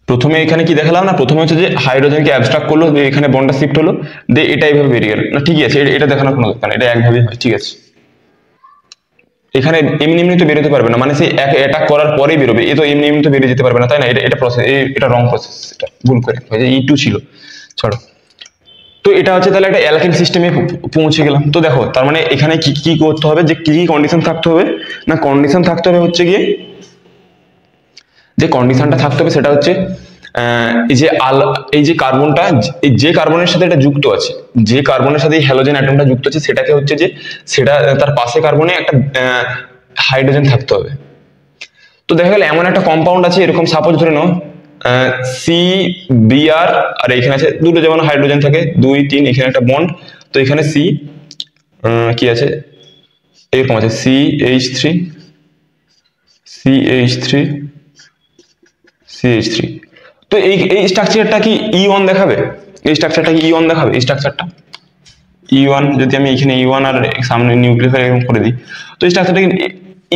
প্রথমে এখানে কি দেখালাম না, প্রথমে হচ্ছে যে হাইড্রোজেনকে অ্যাবস্ট্রাক্ট করলো, এখানে বন্ডটা শিফট হলো, দিয়ে এটা এইভাবে বেরিয়ে গেল, না ঠিকই আছে, এটা দেখানোর কোনো দরকার নেই, এটা একভাবেই হয়, ঠিক আছে। এখানে এমনি এমনি তো বেরোতে পারবে না, মানে সেই অ্যাটাক করার পরেই বেরোবে, এ তো এমনি এমনি তো বেরিয়ে যেতে পারবে না, তাই না, এটা প্রসেস, এটা রং প্রসেস, এটা ভুল করে E2 ছিল, ছাড়ো। তো এটা হচ্ছে তাহলে একটা অ্যালকেন সিস্টেমে পৌঁছে গেলাম, তো দেখো তার মানে এখানে কি কি করতে হবে, যে কি কি কন্ডিশন থাকতে হবে, না কন্ডিশন থাকতে হবে হচ্ছে গিয়ে, যে কন্ডিশনটা থাকতে হবে সেটা হচ্ছে এই যে কার্বনটা, যে কার্বনের সাথে এটা যুক্ত আছে, যে কার্বনের সাথে এই হ্যালোজেন অ্যাটমটা যুক্ত আছে, সেটাকে হচ্ছে যে সেটা তার পাশে কার্বনে একটা হাইড্রোজেন থাকতে হবে। তো দেখা গেল এমন একটা কম্পাউন্ড আছে, এরকম সাপোজ ধরে নাও সি বিআর, আর এখানে আছে দুটো যেমন হাইড্রোজেন থাকে 2 3, এখানে একটা বন্ড, তো এখানে সি কি আছে, এরকম আছে CH3 CH3 CH3, তো এই স্ট্রাকচারটা কি E1 দেখাবে, এই স্ট্রাকচারটা কি E1 দেখাবে, এই স্ট্রাকচারটা E1, যদি আমি এখানে E1 আর সামনে নিউক্লিওফাইল এরকম করে দিই, তো এই স্ট্রাকচারটা কি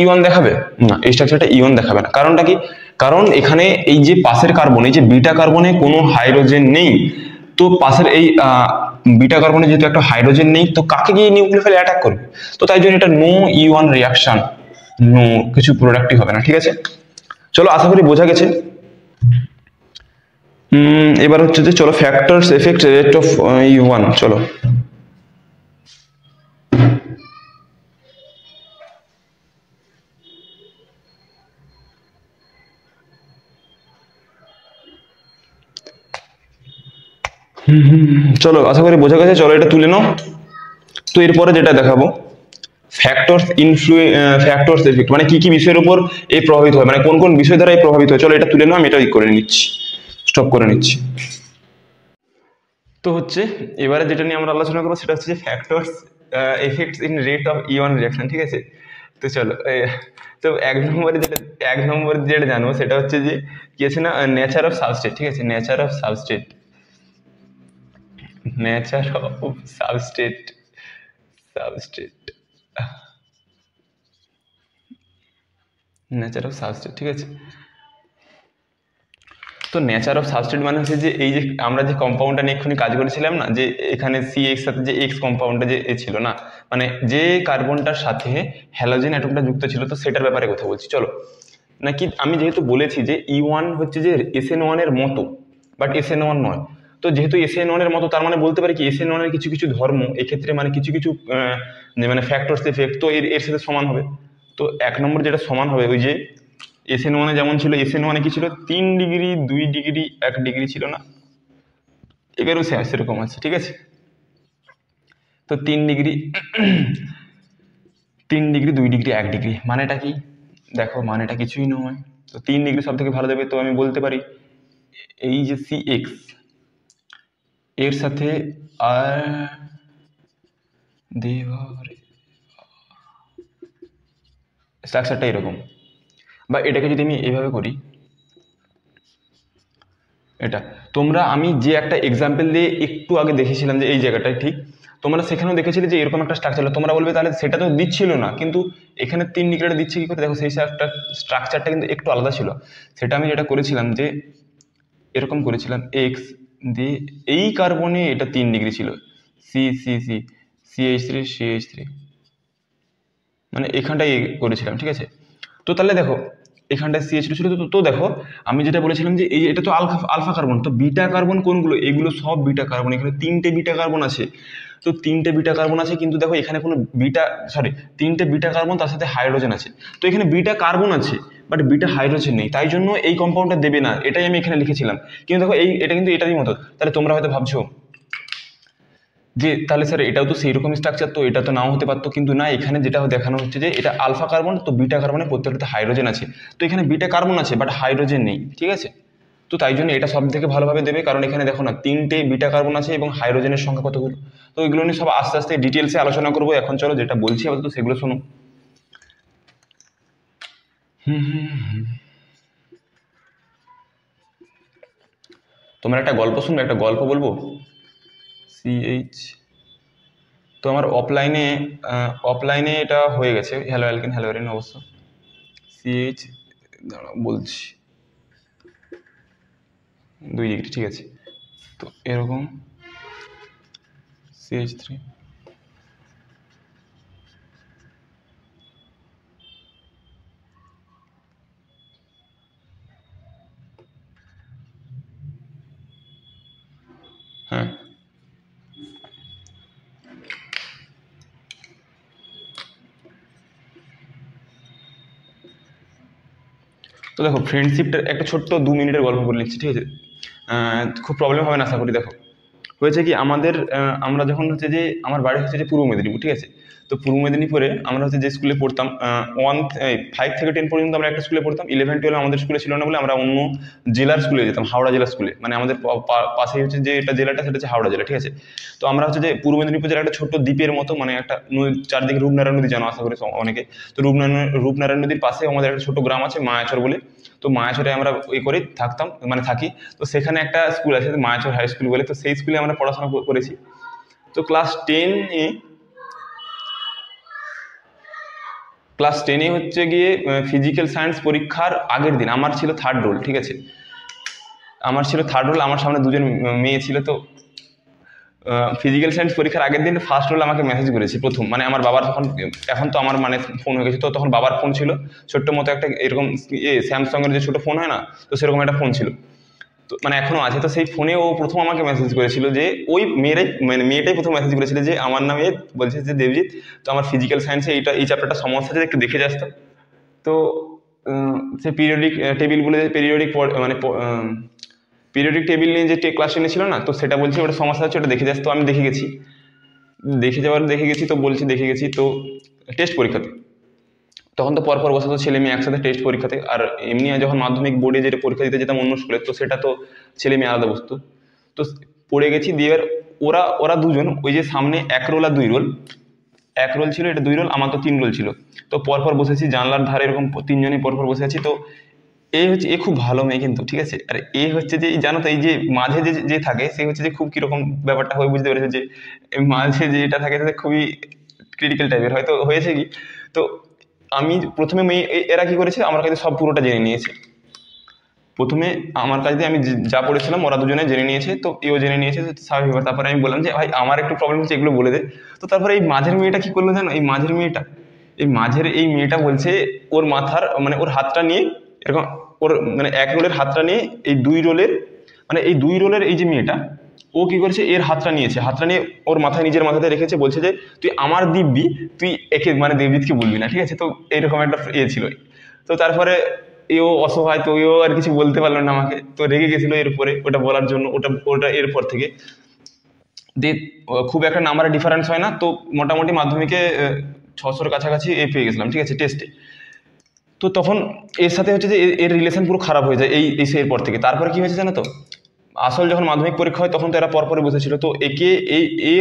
E1 দেখাবে না, এই স্ট্রাকচারটা E1 দেখাবে না, কারণটা কি, কারণ এখানে এই যে পাশের কার্বন, এই যে বিটা কার্বনে কোনো হাইড্রোজেন নেই, তো পাশের এই বিটা কার্বনে যেহেতু একটা হাইড্রোজেন নেই, তো কাকে গিয়ে নিউক্লিওফাইল অ্যাটাক করবে, তো তাই জন্য এটা নো E1 রিঅ্যাকশন, নো কিছু প্রোডাক্টই হবে না, ঠিক আছে। চলো আশা করি বোঝা গেছে। এবার হচ্ছে যে চলো factors effect rate of E1, চলো চলো আশা করি বোঝা গেছে, চলো এটা তুলে নাও। তো এরপরে যেটা দেখাবো ফ্যাক্টরস এফেক্ট, মানে কি কি বিষয়ের উপর এই প্রভাবিত হয়, মানে কোন কোন বিষয় দ্বারা এই প্রভাবিত হয়, চলো এটা তুলে নাও, আমি এটা করে নিচ্ছি, স্টপ করে নিচ্ছি। তো হচ্ছে এবারে যেটা নিয়ে আমরা আলোচনা করবো সেটা হচ্ছে যে factors effects in rate of E1 reaction, ঠিক আছে। তো চলো তো এক নম্বরে যেটা জানবো সেটা হচ্ছে যে কি আছে না, নেচার অফ সাবস্ট্রেট, ঠিক আছে, nature of substrate nature of substrate, ঠিক আছে। তো নেচার অফ সাবস্ট্রেট মানে হচ্ছে যে এই যে আমরা যে কম্পাউন্ডটা নিয়ে এক্ষুনি কাজ করেছিলাম না, যে এখানে CX সাথে যে X কম্পাউন্ডটা যে ছিল না, মানে যে কার্বনটার সাথে হ্যালোজেন অ্যাটমটা যুক্ত ছিল, তো সেটার ব্যাপারে কথা বলছি। চলো নাকি আমি যেহেতু বলেছি যে E1 হচ্ছে যে SN1 এর মতো, বাট SN1 নয়, তো যেহেতু SN1 এর মতো তার মানে বলতে পারি কি SN1 এর কিছু কিছু ধর্ম এক্ষেত্রে, মানে কিছু কিছু মানে ফ্যাক্টরস এফেক্ট তো এর সাথে সমান হবে। তো 1 নম্বর যেটা সমান হবে, ওই যে SN1 এ যেমন ছিল, SN1 এ কি ছিল 3 ডিগ্রি 2 ডিগ্রি 1 ডিগ্রি ছিল না, এবারেও সেরকম আছে, ঠিক আছে। তো 3 ডিগ্রি 2 ডিগ্রি 1 ডিগ্রি মানেটা কি, দেখো মানেটা কিছুই নয়, তো 3 ডিগ্রি সব থেকে ভালো দেবে, তো আমি বলতে পারি এই যে CX এর সাথে স্ট্রাকচারটা এরকম, বা এটাকে যদি আমি এইভাবে করি, এটা তোমরা আমি যে একটা এক্সাম্পল দিয়ে একটু আগে দেখেছিলাম যে এই জায়গাটায় ঠিক, তোমরা সেখানেও দেখেছিলে যে এরকম একটা স্ট্রাকচার, তোমরা বলবে তাহলে সেটা তো দিচ্ছিল না, কিন্তু এখানে 3 নিউক্লিয়াইড দিচ্ছে কি করে? দেখো সেই স্ট্রাকচারটা কিন্তু একটু আলাদা ছিল। সেটা আমি যেটা করেছিলাম যে এরকম করেছিলাম এক্স দিয়ে এই কার্বনে এটা 3 ডিগ্রি ছিল, C C C CH3 CH3, মানে এখানটাই করেছিলাম, ঠিক আছে। তো তাহলে দেখো এখানটায় CH2 ছিল। তো দেখো আমি যেটা বলেছিলাম যে এই এটা তো আলফা কার্বন, তো বিটা কার্বন কোনগুলো? এগুলো সব বিটা কার্বন। এখানে 3টে বিটা কার্বন আছে, তো 3টে বিটা কার্বন আছে, কিন্তু দেখো এখানে কোনো সরি 3টে বিটা কার্বন, তার সাথে হাইড্রোজেন আছে। তো এখানে বিটা কার্বন আছে বাট বিটা হাইড্রোজেন নেই, তাই জন্য এই কম্পাউন্ডটা দেবে না, এটাই আমি এখানে লিখেছিলাম। কিন্তু দেখো এটা কিন্তু এটারই মতো। তাহলে তোমরা হয়তো ভাবছো যে তাহলে স্যার এটাও তো সেই রকম স্ট্রাকচার, তো এটা তো নাও হতে পারতো, কিন্তু না, এখানে যেটা দেখানো হচ্ছে যে এটা আলফা কার্বন, তো বিটা কার্বনের প্রত্যেকটাতে হাইড্রোজেন আছে, তো এখানে বিটা কার্বন আছে বাট হাইড্রোজেন নেই, ঠিক আছে। তো তাই জন্য এটা সব থেকে ভালোভাবে দেবে, কারণ এখানে দেখো না 3টে বিটা কার্বন আছে এবং হাইড্রোজেনের সংখ্যা কতগুলো। তো এগুলো নিয়ে সব আস্তে আস্তে ডিটেলসে আলোচনা করবো। এখন চলো যেটা বলছি আপাতত সেগুলো শোনো। তোমার একটা গল্প শুনবে, একটা গল্প বলবো। CH, তো আমার অফলাইনে এটা হয়ে গেছে, হ্যালো অ্যালকেন হ্যালোরিন অবশ্য। CH, দাঁড়াও বলছি, 2 ডিগ্রি, ঠিক আছে। তো এরকম CH3, হ্যাঁ তো দেখো ফ্রেন্ডশিপটার একটা ছোট্ট 2 মিনিটের গল্প বলে নিচ্ছি, ঠিক আছে। খুব প্রবলেম হবে না আশা করি। দেখো হয়েছে কি, আমরা যখন হচ্ছে যে আমার বাড়ি হচ্ছে যে পূর্ব মেদিনীপুর, ঠিক আছে। তো পূর্ব মেদিনীপুরে আমরা হচ্ছে যে স্কুলে পড়তাম 5 থেকে 10 পর্যন্ত আমরা একটা স্কুলে পড়তাম। 11-12 আমাদের স্কুলে ছিল না বলে আমরা অন্য জেলার স্কুলে যেতাম, হাওড়া জেলার স্কুলে, মানে আমাদের পাশেই হচ্ছে যে এটা জেলাটা, সেটা হচ্ছে হাওড়া জেলা, ঠিক আছে। তো আমরা হচ্ছে যে পূর্ব মেদিনীপুর জেলার একটা ছোট্ট দ্বীপের মতো, মানে একটা চারদিকে রূপনারায়ণ নদী, জানো আশা করি অনেকে। তো রূপনারায়ণ নদীর পাশে আমাদের একটা ছোট গ্রাম আছে মায়াচর বলে। তো মায়াচরে আমরা করে থাকতাম, মানে থাকি। তো সেখানে একটা স্কুল আছে মায়াচর হাই স্কুল বলে, তো সেই স্কুলে আমরা পড়াশোনা করেছি। তো ক্লাস টেনে হচ্ছে গিয়ে ফিজিক্যাল সায়েন্স পরীক্ষার আগের দিন আমার ছিল 3rd রোল, ঠিক আছে। আমার ছিল 3rd রোল, আমার সামনে 2জন মেয়ে ছিল। তো ফিজিক্যাল সায়েন্স পরীক্ষার আগের দিন 1st রোল আমাকে মেসেজ করেছে প্রথম, মানে আমার বাবার এখন তো আমার মানে ফোন হয়ে গেছে, তো তখন বাবার ফোন ছিল ছোট্ট মতো একটা, এরকম স্যামসাংয়ের যে ছোট ফোন হয় না, তো সেরকম একটা ফোন ছিল। তো মানে এখনো আছে। তো সেই ফোনে ও প্রথম আমাকে মেসেজ করেছিল যে ওই মেয়েটাই প্রথম মেসেজ করেছিল যে আমার নামে বলছে যে দেবজিৎ, তো আমার ফিজিক্যাল সায়েন্সে এই চ্যাপ্টারটা সমস্যা আছে, একটু দেখে যাস তো। তো সে পিরিয়ডিক টেবিল বলে, পিরিয়ডিক টেবিল নিয়ে যে ক্লাস 10 ছিল না, তো সেটা বলছি ওটা সমস্যা হচ্ছে, ওটা দেখে যাস। তো আমি দেখে গেছি, তো বলছি দেখে গেছি। তো টেস্ট পরীক্ষাতে তখন তো পরপর বসে, তো ছেলে মেয়ে একসাথে টেস্ট পরীক্ষাতে, আর এমনি যখন মাধ্যমিক বোর্ডে যেটা পরীক্ষা দিতে যেতাম অন্য স্কুলে, তো সেটা তো ছেলে মেয়ে আলাদা বসতো। তো পড়ে গেছি দিয়ে, এবার ওরা 2জন, ওই যে সামনে 1 রোল আর 2 রোল, 1 রোল ছিল, এটা 2 রোল, আমার তো 3 রোল ছিল। তো পরপর বসেছি জানলার ধারে, এরকম 3জনই পরপর বসে আছি। তো এ খুব ভালো মেয়ে কিন্তু, ঠিক আছে। আর হচ্ছে যে জানো তো, এই যে মাঝে যে থাকে, সে হচ্ছে যে খুব কিরকম ব্যাপারটা হয়ে বুঝতে পেরেছে যে মাঝে যে এটা থাকে সেটা খুবই ক্রিটিক্যাল টাইপের হয়তো হয়েছে কি। তো আমি প্রথমে এরা কি করেছে, আমার কাছে সব পুরোটা জেনে নিয়েছে। প্রথমে আমার কাছে আমি যা পড়েছিলাম ওরা 2জনে জেনে নিয়েছে, তো এও জেনে নিয়েছে, স্বাভাবিক। তারপরে আমি বললাম যে ভাই আমার একটু প্রবলেম হচ্ছে, এগুলো বলে দে। তো তারপরে এই মাঝের মেয়েটা কি করলো জানো, এই মাঝের এই মেয়েটা বলছে ওর মাথার, মানে ওর হাতটা নিয়ে এরকম, ওর মানে 1 রোলের হাতটা নিয়ে এই 2 রোলের, মানে এই 2 রোলের এই যে মেয়েটা, ও কি করেছে, এর হাতটা নিয়ে ওর মাথায়, নিজের মাথাতে রেখেছে, বলছে যে তুই আমার দিব্যি, তুই একে মানে দেবজিৎকে বলবি না, ঠিক আছে। তো এইরকম একটা ছিল। তো তারপরে এও অসহায়, তো এও আর কিছু বলতে পারলো না আমাকে, তো রেগে গেছিলো এরপরে ওটা বলার জন্য। ওটা এরপর থেকে দিয়ে খুব একটা নাম্বারের ডিফারেন্স হয় না, তো মোটামুটি মাধ্যমিকে 600-র কাছাকাছি পেয়ে গেছিলাম, ঠিক আছে, টেস্টে। তো তখন এর সাথে হচ্ছে যে এর রিলেশন পুরো খারাপ হয়ে যায় এই এরপর থেকে। তারপরে কি হয়েছে জানো তো, আসল যখন মাধ্যমিক পরীক্ষা হয় তখন তো এরা পরপরে বসেছিল, তো একে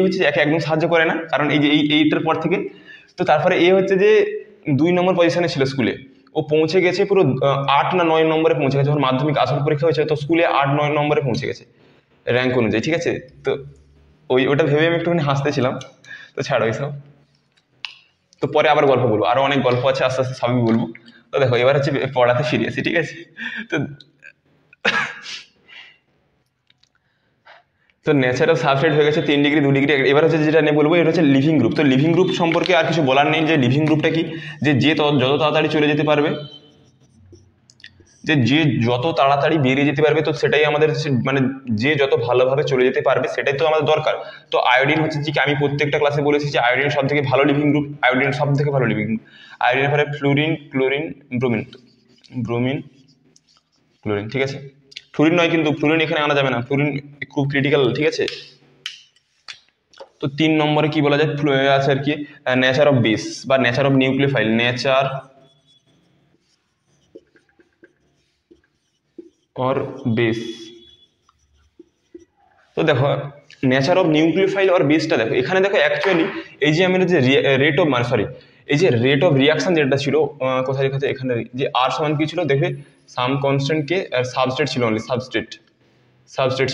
হচ্ছে একে একদম সাহায্য করে না, কারণ এই যে এইটার পর থেকে। তো তারপরে হচ্ছে যে 2 নম্বর পজিশনে ছিল স্কুলে, ও পৌঁছে গেছে পুরো 8 না 9 নম্বরে পৌঁছে গেছে। যখন মাধ্যমিক আসল পরীক্ষা হয়েছে তো স্কুলে 8-9 নম্বরে পৌঁছে গেছে র্যাঙ্ক অনুযায়ী, ঠিক আছে। তো ওটা ভেবে আমি একটুখানি হাসতেছিলাম, তো ছাড়ো এইসব। তো পরে আবার গল্প বলবো, আরো অনেক গল্প আছে, আস্তে আস্তে সবই বলবো। তো দেখো এবার হচ্ছে পড়াতে ফিরে আসি, ঠিক আছে? তো তো নেচার অফ সাবস্ট্রেট হয়ে গেছে 3 ডিগ্রি 2 ডিগ্রি। এবার হচ্ছে যেটা নিয়ে বলবো এটা হচ্ছে লিভিং গ্রুপ। তো লিভিং গ্রুপ সম্পর্কে আর কিছু বলার নেই, যে লিভিং গ্রুপটা কি, যে যত তাড়াতাড়ি চলে যেতে পারবে, যে যত তাড়াতাড়ি বেরিয়ে যেতে পারবে, তো সেটাই আমাদের মানে যে যত ভালোভাবে চলে যেতে পারবে সেটাই তো আমাদের দরকার। তো আয়োডিন হচ্ছে যে কি, আমি প্রত্যেকটা ক্লাসে বলেছি যে আয়োডিন সব থেকে ভালো লিভিং গ্রুপ, আয়োডিন সব থেকে ভালো লিভিং গ্রুপ। আয়োডিনের পরে fluorine, chlorine, bromine, bromine, chlorine, ঠিক আছে? ফ্লুরিন নয় কিন্তু, ফ্লুরিন এখানে আনা যাবে না, ফ্লুরিন খুব ক্রিটিক্যাল, ঠিক আছে? তো 3 নম্বরে কি বলা যায় আছে আর কি, নেচার অফ বেস বা nature of nucleophile, nature or base. তো দেখো নেচার অফ নিউক্লিওফাইল অর বেসটা দেখো, এখানে দেখো অ্যাকচুয়ালি এই যে আমাদের যে রেট অফ, মানে সরি, এই যে রেট অফ রিয়াকশন যেটা ছিল, কোথায় লেখা আছে এখানে, যে আর সমান কি ছিল দেখবে, সাম কনস্ট্যান্ট কে, আর সাবস্ট্রেট ছিল, অনলি সাবস্ট্রেট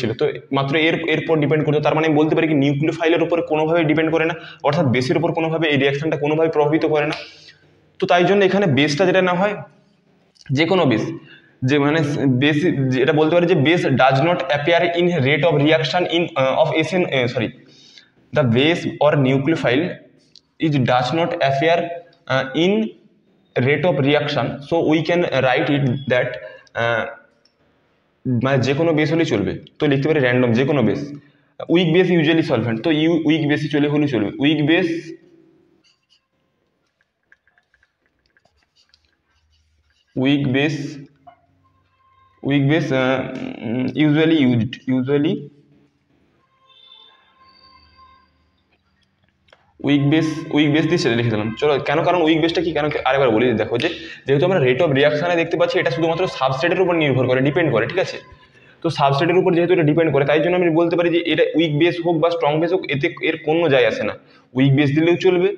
ছিল। তো মাত্র এরপর ডিপেন্ড করতো, তার মানে আমি বলতে পারি কি নিউক্লিওফাইলের উপর কোনোভাবে ডিপেন্ড করে না, অর্থাৎ বেসের উপর কোনোভাবে এই রিয়াকশনটা কোনোভাবে প্রভাবিত করে না। তো তাই জন্য এখানে বেসটা যেটা না হয়, যে কোনো বেস, যে মানে বেস, এটা বলতে পারি যে base does not appear in rate of reaction in of SN, sorry, the base or nucleophile is does not appear in rate of reaction, so we can write it that, মানে যে কোনো base হলেই চলবে, তো লিখতে পারি random যে কোনো base. Week base usually solvent, তো উইক বেসই চলে হলেই চলবে, week base, week base, week base usually week base দিয়ে সেটা লিখে দিলাম। চলো কেন, কারণ উইক বেসটা কি, কেন আরেকবার বলি, দেখো যে যেহেতু আমরা রেট অফ রিয়াকশনে দেখতে পাচ্ছি এটা শুধুমাত্র সাবস্ট্রেটের উপর নির্ভর করে, ডিপেন্ড করে, ঠিক আছে? তো সাবস্ট্রেটের উপর যেহেতু এটা ডিপেন্ড করে, তাই জন্য আমি বলতে পারি যে এটা উইক বেস হোক বা স্ট্রং বেস হোক, এতে এর কোনো যায় আসে না। উইক বেস দিলেও চলবে,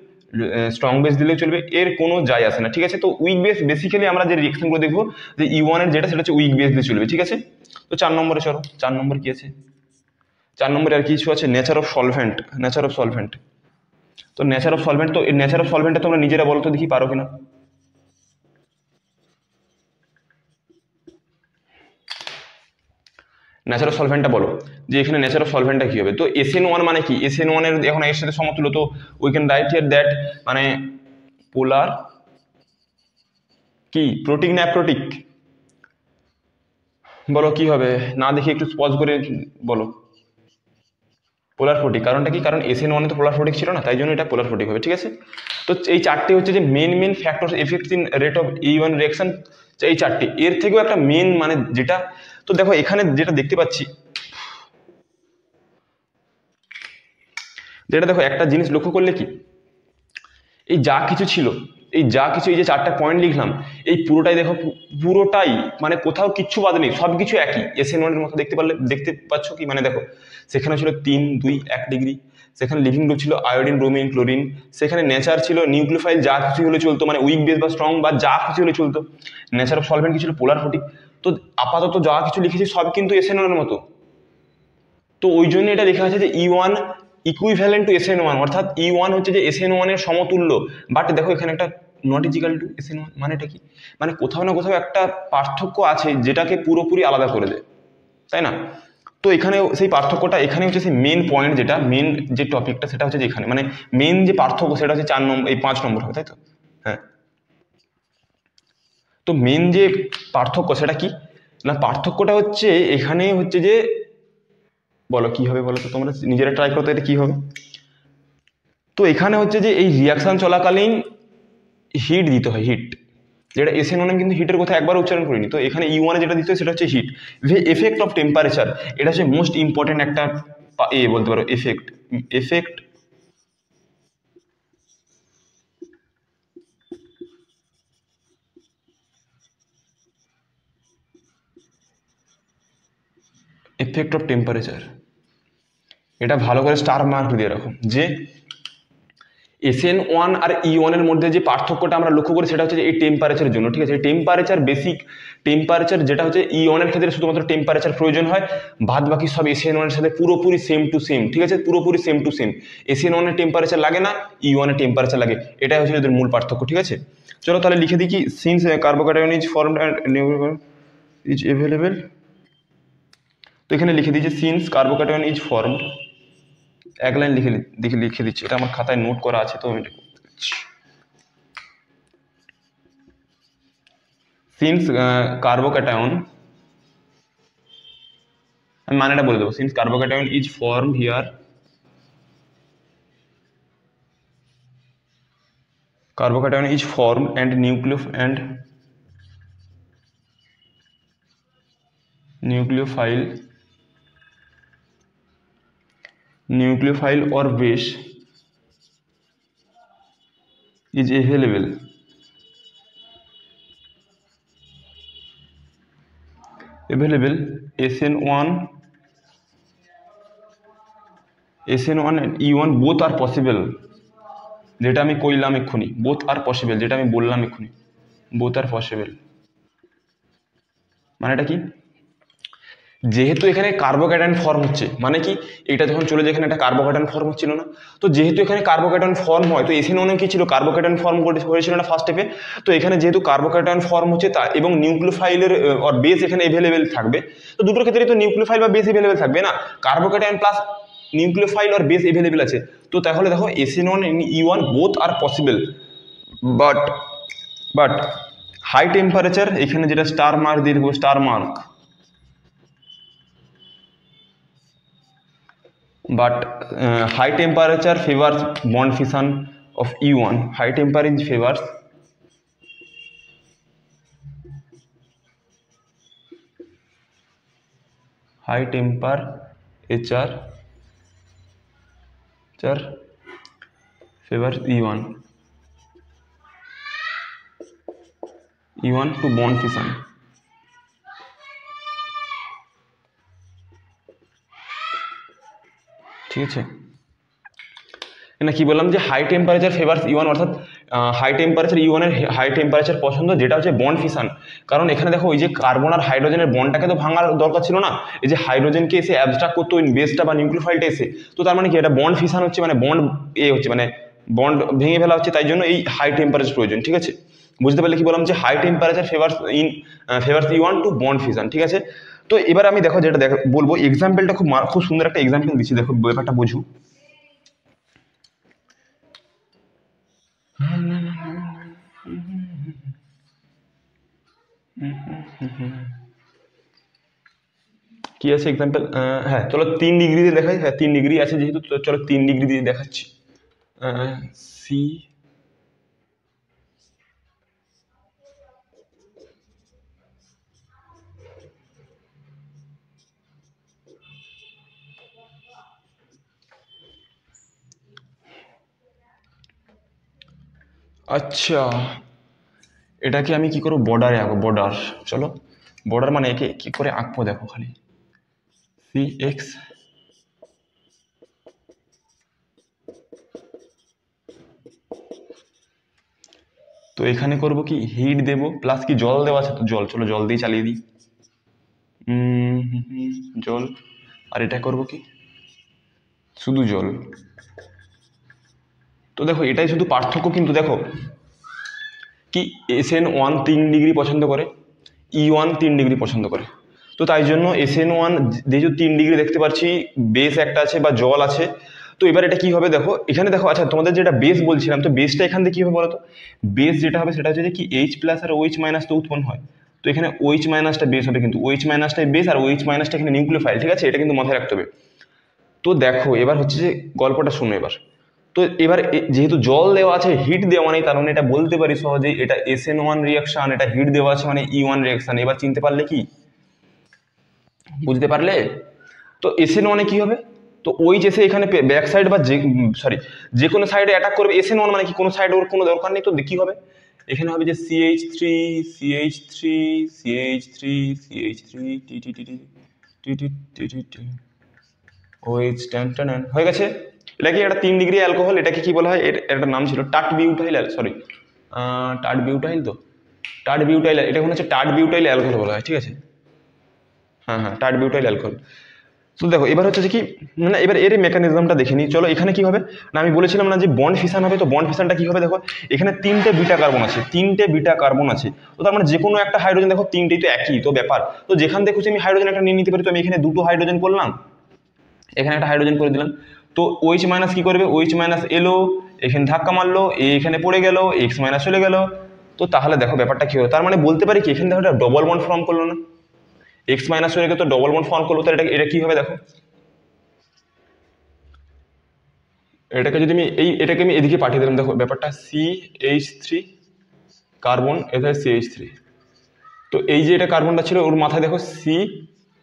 স্ট্রং বেস দিলেও চলবে, এর কোনো যায় আসে না, ঠিক আছে? তো উইক বেস বেসিক্যালি আমরা যে রিয়াকশনগুলো দেখবো, যে E1 এর যেটা, সেটা হচ্ছে উইক বেস দিয়ে চলবে, ঠিক আছে? তো 4 নম্বরে চলো, 4 নম্বর কি আছে? 4 নম্বরে আর কিছু আছে, nature of solvent, nature of solvent. তো নেচার অফ সলভেন্ট, তো এই নেচার অফ সলভেন্টটা তোমরা নিজেরা বলো তো দেখি, পারো কিনা? নেচার অফ সলভেন্টটা বলো, যে এখানে নেচার অফ সলভেন্টটা কি হবে? তো SN1 মানে কি, SN1 এর এখন এর সাথে সমতুল্য, তো we can right here that, মানে পোলার কি, প্রোটিক না অ্যাপ্রোটিক? বলো কি হবে, না দেখি একটু পজ করে বলো। পোলার ফোটিক, কারণটা কি, কারণ SN1 তো পোলার ফোটিক ছিল না, তাই জন্য এটা পোলার ফোটিক হবে, ঠিক আছে? তো এই 4টে হচ্ছে যে main factor effects in rate of E1 reaction, এই 4টে, এর থেকেও একটা মেন মানে যেটা, তো দেখো এখানে যেটা দেখতে পাচ্ছি, যেটা দেখো একটা জিনিস লক্ষ্য করলে কি, এই যা কিছু ছিল, এই যা কিছু, এই যে 4টা পয়েন্ট লিখলাম, এই পুরোটাই দেখো, পুরোটাই মানে কোথাও কিচ্ছু বাদ নেই, সব কিছু একই SN1 এর মতো, দেখতে পাচ্ছ কি, মানে দেখো সেখানে ছিল 3 2 1 ডিগ্রি, সেখানে লিভিং গ্রুপ ছিল আয়োডিন, ব্রোমিন, ক্লোরিন, সেখানে নেচার ছিল নিউক্লিওফাইল, যা কিছু হলে চলতো, মানে উইক বেস বা স্ট্রং বা যা কিছু হলে চলতো। নেচার অফ সলভেন্ট কি ছিল, পোলার ফোটিক। তো আপাতত যা কিছু লিখেছি সব কিন্তু SN1 এর মতো, তো ওই জন্য এটা লেখা আছে যে E1 ইকুইভ্যালেন্ট টু SN1, অর্থাৎ E1 হচ্ছে যে SN1 এর সমতুল্য। বাট দেখো এখানে একটা নট ইজিক্যাল টু SN1, মানেটা কি, মানে কোথাও না কোথাও একটা পার্থক্য আছে যেটাকে পুরোপুরি আলাদা করে দেয়, তাই না? তো এখানে সেই পার্থক্যটা, এখানে হচ্ছে সেই মেন পয়েন্ট, যেটা মেন যে টপিকটা, সেটা হচ্ছে যে এখানে মানে মেন যে পার্থক্য, সেটা হচ্ছে 4 নম্বর, এই 5 নম্বর হবে, তাই তো? হ্যাঁ, তো মেন যে পার্থক্য সেটা কি না, পার্থক্যটা হচ্ছে এখানে হচ্ছে যে, বলো কি হবে, বলো তো তোমরা নিজেরা ট্রাই করতে, এটা কি হবে? তো এখানে হচ্ছে যে এই রিয়াকশন চলাকালীন হিট দিতে হয়, হিট, যেটা SN1 কিন্তু হিটের কথা একবার উচ্চারণ করিনি, তো এখানে E1 যেটা দিতে হয় সেটা হচ্ছে হিট, এফেক্ট অফ টেম্পারেচার, এটা হচ্ছে মোস্ট ইম্পর্টেন্ট একটা বলতে পারো, এফেক্ট এফেক্ট অফ টেম্পারেচার, এটা ভালো করে স্টার মার্ক দিয়ে রাখো, যে SN1 আর E1 এর মধ্যে যে পার্থক্যটা আমরা লক্ষ্য করি সেটা হচ্ছে এই টেম্পারেচারের জন্য, ঠিক আছে। এই টেম্পারেচার, বেসিক টেম্পারেচার যেটা হচ্ছে E1 এর ক্ষেত্রে শুধুমাত্র টেম্পারেচার প্রয়োজন হয়, বাদ বাকি সব SN1 এর সাথে পুরোপুরি সেম টু সেম, ঠিক আছে, পুরোপুরি সেম টু সেম। SN1 এর টেম্পারেচার লাগে না, E1 এর টেম্পারেচার লাগে, এটাই হচ্ছে এদের মূল পার্থক্য, ঠিক আছে। চলো তাহলে লিখে দিই কি, since carbocation is formed and is available. তো এখানে লিখে দিই যে সিন্স কার্বোক্যাটায়ন ইজ ফর্মড, এক লাইন লিখে দিচ্ছি, এটা আমার খাতায় নোট করা আছে, তো আমি সিন্স কার্বোক্যাটায়ন, আমি মানেটা বলে দেবো, since carbocation is form here, carbocation is form and nucleophile or base is available SN1 and E1 both are possible, যেটা আমি কইলাম এক্ষুনি, both are possible, যেটা আমি বললাম এক্ষুনি, both are possible মানেটা কি, যেহেতু এখানে কার্বোক্যাটায়ন ফর্ম হচ্ছে, মানে কি এটা যখন চলে যায় এখানে একটা কার্বোক্যাটায়ন ফর্ম হচ্ছিল না, তো যেহেতু এখানে কার্বোক্যাটায়ন ফর্ম হয়, তো SN1 কি ছিল, কার্বোক্যাটায়ন ফর্ম হয়েছিল না ফার্স্ট স্টেপে, তো এখানে যেহেতু কার্বোক্যাটায়ন ফর্ম হচ্ছে তা এবং নিউক্লিওফাইলের অর বেস এখানে অ্যাভেলেবেল থাকবে, তো দুটোর ক্ষেত্রে তো নিউক্লিওফাইল বা বেস অ্যাভেলেবেল থাকবে না, carbocation plus nucleophile or base available আছে, তো তাহলে দেখো SN1 and E1 both are possible, but high temperature, এখানে যেটা স্টার মার্ক দিয়ে দেবো, star mark, but high temperature favors bond fission of E1. High temperature favors favors E1 to bond fission. ঠিক আছে, না কি বললাম যে হাই টেম্পারেচার ফেভার্স E1, অর্থাৎ হাই টেম্পারেচার E1 এর হাই টেম্পারেচার পছন্দ, যেটা হচ্ছে বন্ড ফিশন, কারণ এখানে দেখো ওই যে কার্বন আর হাইড্রোজেনের বন্ডটাকে তো ভাঙার দরকার ছিল না, এই যে হাইড্রোজেনকে এসে অ্যাবস্ট্রাক্ট করতো ওই বেসটা বা নিউক্লিওফাইলটা এসে, তো তার মানে কি এটা বন্ড ফিশন হচ্ছে, মানে বন্ড হচ্ছে, মানে বন্ড ভেঙে ফেলা হচ্ছে, তাই জন্য এই হাই টেম্পারেচার প্রয়োজন, ঠিক আছে। বুঝতে পারলে কি বললাম যে high temperature favours E1 to bond fission, ঠিক আছে। তো এবার আমি দেখো যেটা বলবো, এক্সাম্পলটা খুব সুন্দর একটা এক্সাম্পল দিচ্ছি, দেখো ব্যাপারটা বুঝু। কি আছে এক্সাম্পল, হ্যাঁ চলো 3 ডিগ্রি দিয়ে দেখাই, হ্যাঁ 3 ডিগ্রি আছে যেহেতু, চলো 3 ডিগ্রি দিয়ে দেখাচ্ছি। সি আচ্ছা, এটাকে আমি কি করবো, বর্ডারে আঁকবো, বর্ডার, চলো বর্ডার মানে একে কি করে আঁকবো দেখো খালি, সি এক্স, তো এখানে করব কি হিট দেব, প্লাস কি জল দেওয়া আছে, তো জল, চলো জল দিয়ে চালিয়ে দিই, জল, আর এটা করব কি শুধু জল। তো দেখো এটাই শুধু পার্থক্য, কিন্তু দেখো কি SN1 3 ডিগ্রি পছন্দ করে, E1 3 ডিগ্রি পছন্দ করে, তো তাই জন্য SN1 যেহেতু 3 ডিগ্রি দেখতে পাচ্ছি, বেস একটা আছে বা জল আছে, তো এবার এটা কি হবে দেখো, এখানে দেখো, আচ্ছা তোমাদের যেটা বেস বলছিলাম, তো বেসটা এখান থেকে কি হবে বলো তো, বেস যেটা হবে সেটা হচ্ছে যে কি H প্লাস আর OH মাইনাস তো উৎপন্ন হয়, তো এখানে OH মাইনাসটা বেস হবে, কিন্তু OH মাইনাসটাই বেস আর OH মাইনাসটা এখানে নিউক্লিওফাইল, ঠিক আছে, এটা কিন্তু মাথায় রাখতে হবে। তো দেখো এবার হচ্ছে যে গল্পটা শুনো এবার, তো এবার যেহেতু জল দেওয়া আছে, হিট দেওয়া নেই, তার মানে এটা বলতে পারি সহজেই এটা SN1 রিয়াকশন, এটা হিট দেওয়া আছে মানে E1 রিয়াকশন। এবার চিনতে পারলে কি, বুঝতে পারলে? তো SN1 এ কি হবে, তো ওই যে এখানে ব্যাক সাইড বা যে কোনো সাইডে অ্যাটাক করবে, SN1 মানে কি কোনো সাইড ওর কোনো দরকার নেই, তো কি হবে এখানে হবে যে CH3 CH3 CH3 CH3 টি OH টান টান হয়ে গেছে। এটাকে একটা 3 ডিগ্রি অ্যালকোহল, এটাকে কি বলা হয়, একটা নাম ছিল টাট বিউটাইল, সরি টাট বিউটাইল, তো টাট বিউটাইল, এটা মনে হচ্ছে টাট বিউটাইল অ্যালকোহল বলা হয়, ঠিক আছে, হ্যাঁ হ্যাঁ টাট বিউটাইল অ্যালকোহল। তো দেখো এবার হচ্ছে কি, না এবার এর মেকানিজমটা দেখে নিই। চলো এখানে কি হবে না, আমি বলেছিলাম না যে বন্ড ফিশন হবে, তো বন্ড ফিশনটা কি হবে দেখো, এখানে 3টে বিটা কার্বন আছে, 3টে বিটা কার্বন আছে, তো তার মানে যে কোনো একটা হাইড্রোজেন দেখো 3টেই তো একই তো ব্যাপার, তো যেখান থেকে খুশি আমি হাইড্রোজেন একটা নিয়ে নিতে পারি, তো আমি এখানে 2টো হাইড্রোজেন করলাম, এখানে একটা হাইড্রোজেন করে দিলাম, তো OH মাইনাস কি করবে, OH মাইনাস এলো, এখানে ধাক্কা মারলো, এখানে পড়ে গেল, X মাইনাস চলে গেল, তো তাহলে দেখো ব্যাপারটা কি হবে, তার মানে বলতে পারি কি এখানে দেখো একটা ডবল বন্ড ফর্ম করলো না, X মাইনাস চলে গেলে তো ডবল বন্ড ফর্ম করলো, তো এটা কি হবে দেখো, এটাকে যদি আমি এটাকে আমি এদিকে পাঠিয়ে দিলাম, দেখো ব্যাপারটা CH3 কার্বন, এখানে CH3, তো এই যে এটা কার্বনটা ছিল ওর মাথায় দেখো C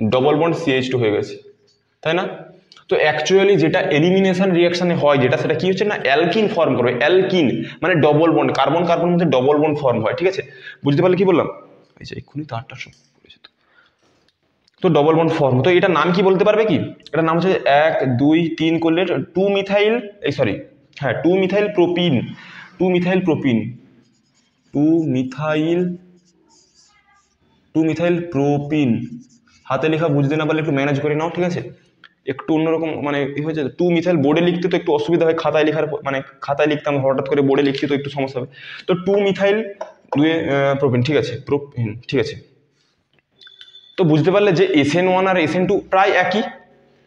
ডবল বন্ড CH2 হয়ে গেছে, তাই না? তো অ্যাকচুয়ালি যেটা এলিমিনেশন রিঅ্যাকশনে হয় যেটা, সেটা কি হচ্ছে না, অ্যালকিন ফর্ম করবে, অ্যালকিন মানে ডবল বন্ড, কার্বন কার্বন মধ্যে ডবল বন্ড ফর্ম হয়, ঠিক আছে, বুঝতে পারলে কি বললাম, এই যে এক্ষুনি তো 8টার সময় পড়েছে, তো ডবল বন্ড ফর্ম, তো এটার নাম কি বলতে পারবে কি, এটার নাম হচ্ছে 1 2 3 করলে 2 মিথাইল, এই সরি হ্যাঁ 2 methyl propene, 2 methyl propene, 2 methyl 2 methyl propene, হাতে লেখা বুঝতে না পারলে একটু ম্যানেজ করে নাও, ঠিক আছে, একটু অন্যরকম মানে হয়েছে, 2 মিথাইল বোর্ডে লিখতে তো একটু অসুবিধা হয়, খাতায় লেখার মানে খাতায় লিখতাম, হঠাৎ করে বোর্ডে লিখছি তো একটু সমস্যা হবে, তো 2 মিথাইল 2 প্রোপিন, ঠিক আছে, প্রোপিন, ঠিক আছে, তো বুঝতে পারলে যে SN1 আর SN2 প্রায় একই,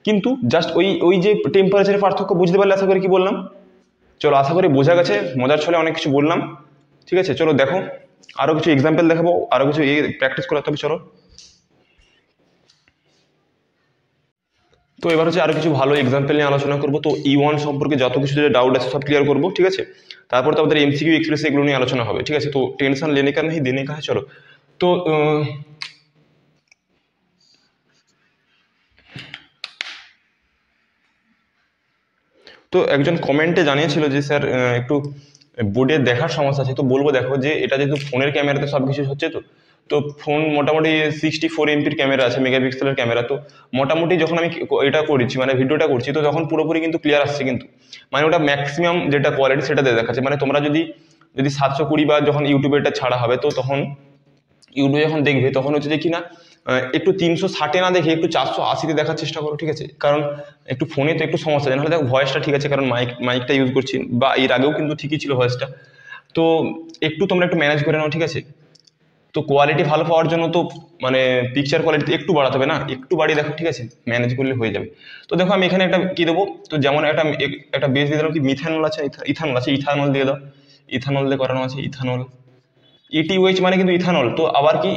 কিন্তু জাস্ট ওই যে টেম্পারেচারের পার্থক্য, বুঝতে পারলে আশা করি কি বললাম, চলো আশা করি বোঝা গেছে, মজার ছলে অনেক কিছু বললাম, ঠিক আছে, চলো দেখো আরো কিছু এক্সাম্পল দেখাবো, আরো কিছু প্র্যাকটিস করাতে হবে, চলো। তো এবার হচ্ছে আরো কিছু ভালো এক্সাম্পল নিয়ে আলোচনা করবো, তো E1 সম্পর্কে যত কিছু ডাউট আছে সব ক্লিয়ার করবো, ঠিক আছে, তারপর তো আমাদের MCQ এক্সপ্রেস এগুলো নিয়ে আলোচনা হবে, ঠিক আছে, তো টেনশন লেনে কা নেই দেনে কা হ্যায়, চলো। তো তো একজন কমেন্টে জানিয়েছিল যে স্যার একটু বোর্ডে দেখার সমস্যা আছে, তো বলবো দেখো যে এটা যেহেতু ফোনের ক্যামেরাতে সব কিছু হচ্ছে, তো ফোন মোটামুটি 64 MPর ক্যামেরা আছে, মেগাপিক্সেলের ক্যামেরা, তো মোটামুটি যখন আমি এটা করছি মানে ভিডিওটা করছি, তো তখন পুরোপুরি কিন্তু ক্লিয়ার আসছে, কিন্তু মানে ওটা ম্যাক্সিমাম যেটা কোয়ালিটি সেটা দেখাচ্ছে, মানে তোমরা যদি 720 বা যখন ইউটিউবে এটা ছাড়া হবে, তো তখন ইউটিউবে যখন দেখবে তখন হচ্ছে যে কিনা একটু 360 না দেখে একটু 480-তে দেখার চেষ্টা করো, ঠিক আছে, কারণ একটু ফোনে তো একটু সমস্যা, নাহলে দেখো ভয়েসটা ঠিক আছে, কারণ মাইকটা ইউজ করছি, বা এর আগেও কিন্তু ঠিকই ছিল ভয়েসটা, তো একটু তোমরা একটু ম্যানেজ করে নাও, ঠিক আছে, তো কোয়ালিটি ভালো পাওয়ার জন্য তো মানে পিকচার কোয়ালিটি একটু বাড়াতে হবে না, একটু বাড়িয়ে দেখো, ঠিক আছে, ম্যানেজ করলে হয়ে যাবে। তো দেখো আমি এখানে একটা কি দেবো, তো যেমন একটা বেস দিয়ে দিলাম, কি মিথানল আছে, ইথানল আছে, ইথানল দিয়ে দাও, ইথানল দিয়ে করানো আছে, ইথানল, ETOH মানে কিন্তু ইথানল, তো আবার কি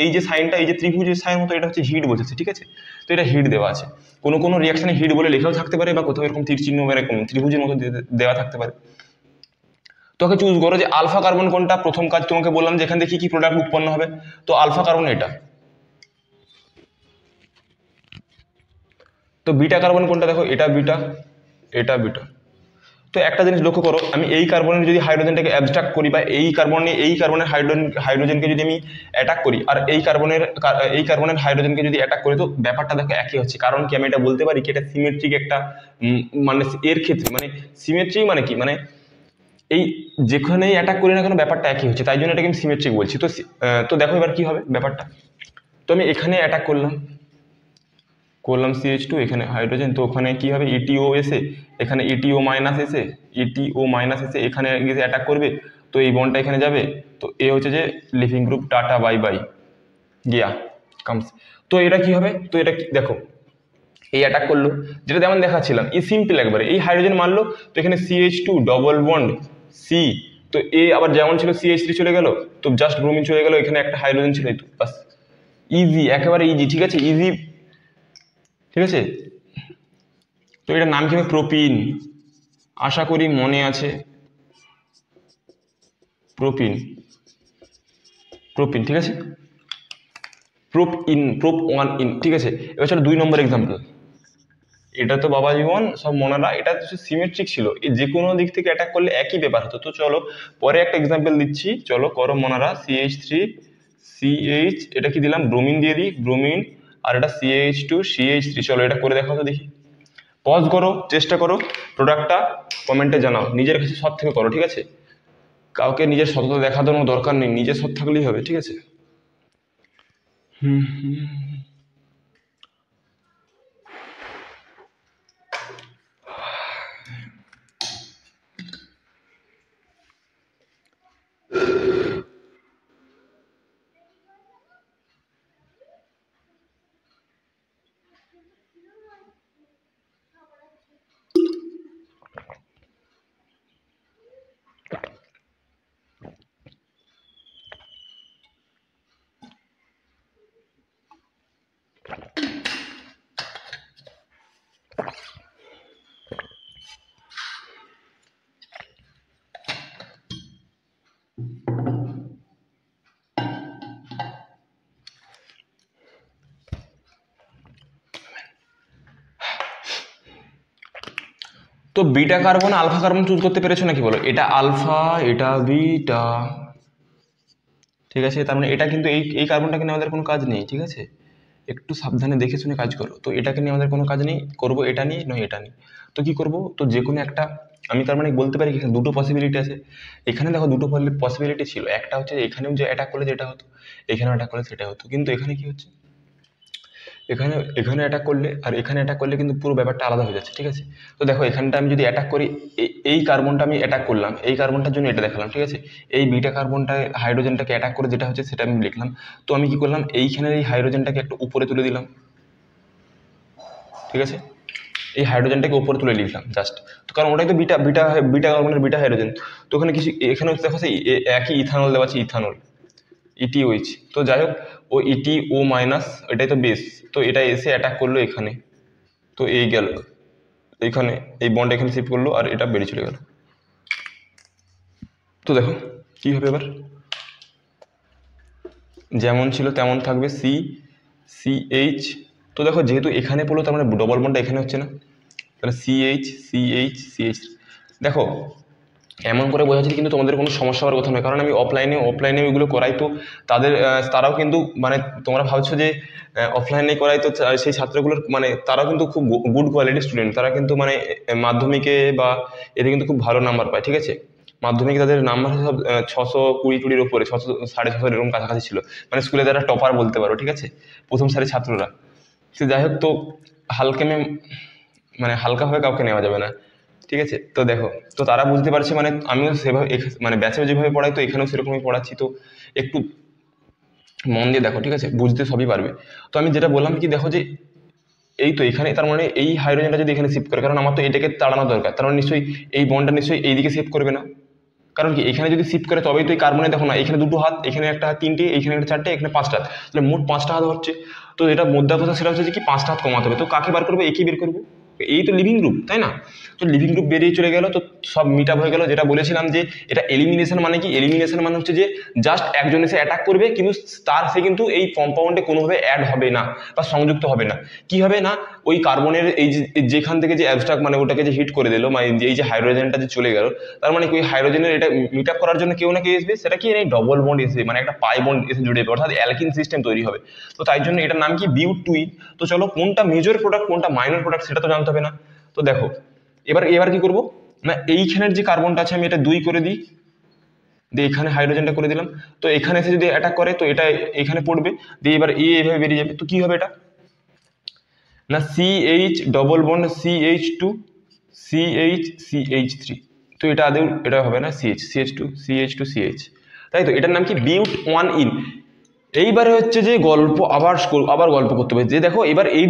এই যে সাইনটা, এই যে ত্রিভুজের সাইন মতো, এটা হচ্ছে হিট বোঝাচ্ছে, ঠিক আছে, তো এটা হিট দেওয়া আছে, কোনো রিয়াকশনে হিট বলে লেখাও থাকতে পারে, বা কোথাও এরকম তীর চিহ্ন এরকম ত্রিভুজের মতো দেওয়া থাকতে পারে। তোকে চুজ করো যে আলফা কার্বন কোনটা, প্রথম কাজ তোমাকে বললাম যে এখান থেকে কি প্রোডাক্ট উৎপন্ন হবে, তো আলফা কার্বন এটা, তো বিটা কার্বন কোনটা দেখো, এটা বিটা, এটা বিটা, তো একটা জিনিস লক্ষ্য করো, আমি এই কার্বনের যদি হাইড্রোজেনটাকে অ্যাবস্ট্রাক্ট করি, বা এই কার্বনের হাইড্রোজেনকে যদি আমি অ্যাটাক করি, আর এই কার্বনের হাইড্রোজেনকে যদি অ্যাটাক করি, তো ব্যাপারটা দেখো একই হচ্ছে, কারণ কি আমি এটা বলতে পারি কি এটা সিমেট্রিক একটা মানে এর ক্ষেত্রে মানে সিমেট্রিক মানে কি, মানে এই যেখানেই অ্যাটাক করি না কেন ব্যাপারটা একই হচ্ছে, তাই জন্য এটাকে আমি সিমেট্রিক বলছি। তো দেখো এবার কি হবে ব্যাপারটা, তো আমি এখানে অ্যাটাক করলাম CH2, এখানে হাইড্রোজেন, তো ওখানে কি হবে, ETO এসে এখানে ETO মাইনাস এসে এখানে গিয়ে অ্যাটাক করবে, তো এই বন্ডটা এখানে যাবে, তো এ হচ্ছে যে living group, tata bye bye গিয়া কামস, তো এটা কি হবে, তো এটা দেখো এই অ্যাটাক করলো, যেটা যেমন দেখাচ্ছিলাম সিম্পল একবারে, এই হাইড্রোজেন মারলো, তো এখানে CH2 ডবল বন্ড C, তো এ আবার যেমন ছিল CH3 চলে গেল, তো জাস্ট ব্রোমিন চলে গেল, এখানে একটা হাইড্রোজেন ছিল, এই তো বাস, ইজি, একেবারে ইজি, ঠিক আছে, ইজি, ঠিক আছে, তো এটার নাম কি হবে, প্রোপিন, আশা করি মনে আছে, প্রোপিন, ঠিক আছে, প্রোপ 1 ইন, ঠিক আছে। এবার চলো 2 নম্বর এক্সাম্পল, এটা তো বাবা জীবন সব মনারা, এটা সিমেট্রিক ছিল, যে কোনো দিক থেকে অ্যাটাক করলে একই ব্যাপার হতো, তো চলো পরে একটা এক্সাম্পল দিচ্ছি, চলো করো মনারা, CH3 CH, এটা কি দিলাম, ব্রোমিন দিয়ে দিই, ব্রোমিন, আর এটা CH2 CH3, চলো এটা করে দেখাও তো দেখি, পজ করো, চেষ্টা করো, প্রোডাক্টটা কমেন্টে জানাও, নিজের কাছে সৎ থেকে করো, ঠিক আছে? কাউকে নিজের সততা দেখানোর দরকার নেই, নিজের সৎ থাকলেই হবে, ঠিক আছে? তো beta carbon alpha carbon choose করতে পেরেছো নাকি বলো? এটা আলফা, এটা বিটা, ঠিক আছে? তার মানে এটা কিন্তু এই কার্বনটাকে নিয়ে আমাদের কোনো কাজ নেই, ঠিক আছে? একটু সাবধানে দেখে শুনে কাজ করো। তো এটাকে নিয়ে আমাদের কোনো কাজ নেই, করবো এটা নিয়ে নয় এটা নিয়ে। তো কি করব? তো যে কোনো একটা, আমি তার মানে বলতে পারি এখানে দুটো পসিবিলিটি আছে। এখানে দেখো দুটো পসিবিলিটি ছিল, একটা হচ্ছে এখানেও যে অ্যাটাক করলে যেটা হতো, এখানেও অ্যাটাক করলে সেটা হতো, কিন্তু এখানে কি হচ্ছে, এখানে এখানে অ্যাটাক করলে আর এখানে অ্যাটাক করলে কিন্তু পুরো ব্যাপারটা আলাদা হয়ে যাচ্ছে, ঠিক আছে? তো দেখো এখানটা আমি যদি অ্যাটাক করি, এই কার্বনটা আমি অ্যাটাক করলাম, এই কার্বনটার জন্য এটা দেখালাম, ঠিক আছে? এই বিটা কার্বনটা হাইড্রোজেনটাকে অ্যাটাক করে যেটা হচ্ছে সেটা আমি লিখলাম। তো আমি কি করলাম, এইখানের এই হাইড্রোজেনটাকে একটু উপরে তুলে দিলাম, ঠিক আছে? এই হাইড্রোজেনটাকে উপরে তুলে লিখলাম জাস্ট। তো কারণ ওটাই তো বিটা বিটা বিটা কার্বনের বিটা হাইড্রোজেন। তো ওখানে কিছু, এখানে দেখো সেই একই ইথানল দেওয়া আছে, ইথানল, ইটিওইচ। তো যাই হোক, ও ইটি ও মাইনাস, এটাই তো বেস। তো এটা এসে অ্যাটাক করলো এখানে, তো এই গেল এখানে, এই বন্ড এখানে শিফট করলো আর এটা বেরিয়ে চলে গেল। তো দেখো কি হবে এবার, যেমন ছিল তেমন থাকবে, সি সি এইচ। তো দেখো যেহেতু এখানে পড়লো, তার মানে ডবল বন্ডটা এখানে হচ্ছে না, তাহলে C H C H C H. দেখো এমন করে বোঝাচ্ছি কিন্তু তোমাদের কোনো সমস্যা হওয়ার কথা নয়, কারণ আমি অফলাইনে ওইগুলো করাই। তো তারাও কিন্তু মানে তোমরা ভাবছো যে অফলাইনে করাই, তো সেই ছাত্রগুলোর মানে তারাও কিন্তু খুব গুড কোয়ালিটির স্টুডেন্ট, তারা কিন্তু মানে মাধ্যমিকে বা এতে কিন্তু খুব ভালো নাম্বার পায়, ঠিক আছে? মাধ্যমিকে তাদের নাম্বার সব 620-20 ওপরে, 600-650 এরকম কাছাকাছি ছিল, মানে স্কুলে তারা টপার বলতে পারো, ঠিক আছে? প্রথম সারির ছাত্ররা। সে যাই হোক, তো মানে হালকাভাবে কাউকে নেওয়া যাবে না, ঠিক আছে? তো দেখো, তো তারা বুঝতে পারছে, মানে আমিও সেভাবে মানে ব্যাচেও যেভাবে পড়াই, তো এখানেও সেরকমই পড়াচ্ছি। তো একটু মন দিয়ে দেখো, ঠিক আছে? বুঝতে সবই পারবে। তো আমি যেটা বললাম কি, দেখো যে এই তো এখানে, তার মানে এই হাইড্রোজেনটা যদি এখানে শিফট করে, কারণ আমার তো এটাকে তাড়ানো দরকার, তার মানে নিশ্চয়ই এই বন্ডটা নিশ্চয়ই এইদিকে শিফট করবে না। কারণ কি, এখানে যদি শিফট করে তবেই তো এই কার্বনে, দেখো না এখানে দুটো হাত, এখানে একটা হাত, তিনটে, এখানে একটা চারটে, এখানে পাঁচটা হাত, তাহলে মোট 5টা হাত হচ্ছে। তো এটা মোদ্দা কথা সেটা হচ্ছে যে কি, 5টা হাত কমাতে হবে। তো কাকে বার করবো? একে বের করবো, এই তো লিভিং গ্রুপ, তাই না? তো লিভিং গ্রুপ বেরিয়ে চলে গেল, তো সব মিট আপ হয়ে গেল। যেটা বলেছিলাম যে এটা এলিমিনেশন মানে কি, এলিমিনেশন মানে হচ্ছে যে জাস্ট একজন এসে অ্যাটাক করবে, কিন্তু সে কিন্তু এই কম্পাউন্ডে কোনোভাবে অ্যাড হবে না বা সংযুক্ত হবে না। কি হবে না, ওই কার্বনের এই যেখান থেকে যে অ্যাবস্ট্রাক্ট মানে ওটাকে যে হিট করে দিল, মানে এই যে হাইড্রোজেনটা যে চলে গেল, তার মানে ওই হাইড্রোজেনের এটা মিট আপ করার জন্য কেউ না কেউ আসবে, সেটা কি এই ডবল বন্ড এসে, মানে একটা পাই বন্ড এসে জুড়ে যাবে, অর্থাৎ অ্যালকিন সিস্টেম তৈরি হবে। তো তাই জন্য এটার নাম কি, বিউট টুইন। তো চলো, কোনটা মেজর প্রোডাক্ট কোনটা মাইনর প্রোডাক্ট সেটা তো জানতে হবে না। তো দেখো এবার কি করব না, এইখানের যে কার্বনটা আছে আমি এটা 2 করে দিই, দিয়ে এখানে হাইড্রোজেনটা করে দিলাম। তো এখানে এসে যদি অ্যাটাক করে, তো এটা এখানে পড়বে, দিয়ে এবার এইভাবে বেরিয়ে যাবে। তো কি হবে এটা না, CH double bond CH2 CH তো এটা আদৌ এটা হবে না, CH2 তাই তো। এটার নাম কি, বিউট 1 ইন। এইবারে হচ্ছে যে গল্প, আবার গল্প করতে হবে যে দেখো এবার এই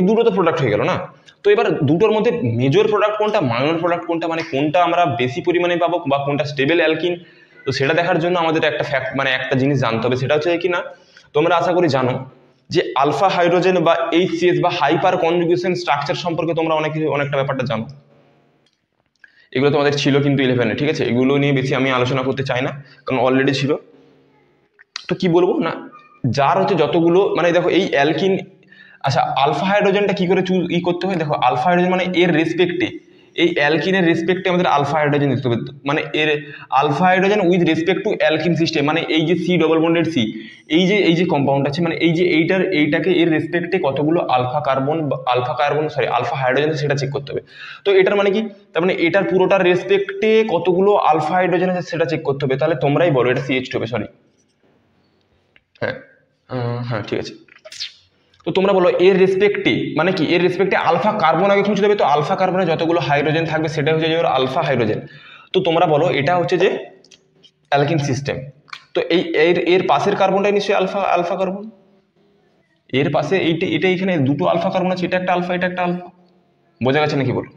দুটো তো প্রোডাক্ট হয়ে গেল না। তো এবার দুটোর মধ্যে মেজর প্রোডাক্ট কোনটা, মাইনর প্রোডাক্ট কোনটা, মানে কোনটা আমরা বেশি পরিমাণে পাবো বা কোনটা স্টেবল অ্যালকিন। তো সেটা দেখার জন্য আমাদের একটা ফ্যাক্ট মানে একটা জিনিস জানতে হবে, সেটা হচ্ছে কি না, তোমরা আশা করি জানো যে আলফা হাইড্রোজেন বা HCH বা হাইপার কনজুগেশন স্ট্রাকচার সম্পর্কে তোমরা অনেকটা ব্যাপারটা জানো। এগুলো তোমাদের ছিল কিন্তু 11-এ, ঠিক আছে? এগুলো নিয়ে বেশি আমি আলোচনা করতে চাই না, কারণ অলরেডি ছিল। তো কি বলবো না, যার হচ্ছে যতগুলো মানে দেখো এই অ্যালকিন, আচ্ছা আলফা হাইড্রোজেনটা কি করে করতে হয়, দেখো আলফা হাইড্রোজেন মানে এর রেসপেক্টে এই অ্যালকিনের রেসপেক্টে আমাদের আলফা হাইড্রোজেন দিতে হবে, মানে এর alpha hydrogen with respect to alkene system, মানে এই যে সি ডবল বন্ডেড সি, এই যে কম্পাউন্ড আছে, মানে এই যে এইটাকে এর রেসপেক্টে কতগুলো আলফা হাইড্রোজেন সেটা চেক করতে হবে। তো এটার মানে কি, তার মানে এটার পুরোটার রেসপেক্টে কতগুলো আলফা হাইড্রোজেন আছে সেটা চেক করতে হবে। তাহলে তোমরাই বলো, এটা CH2 হবে, সরি হ্যাঁ হ্যাঁ ঠিক আছে। তো তোমরা বলো এর রেসপেক্টে মানে কি, এর রেসপেক্টে আলফা কার্বন আগে খুঁজতে হবে। তো আলফা কার্বনে যতগুলো হাইড্রোজেন থাকবে সেটা হচ্ছে যে আলফা হাইড্রোজেন। তো তোমরা বলো এটা হচ্ছে যে অ্যালকিন সিস্টেম। তো এর পাশের কার্বনটাই নিশ্চয়ই আলফা কার্বন। এর পাশে এটা এখানে দুটো আলফা কার্বন আছে, এটা একটা আলফা, এটা একটা আলফা। বোঝা গেছে নাকি বলো?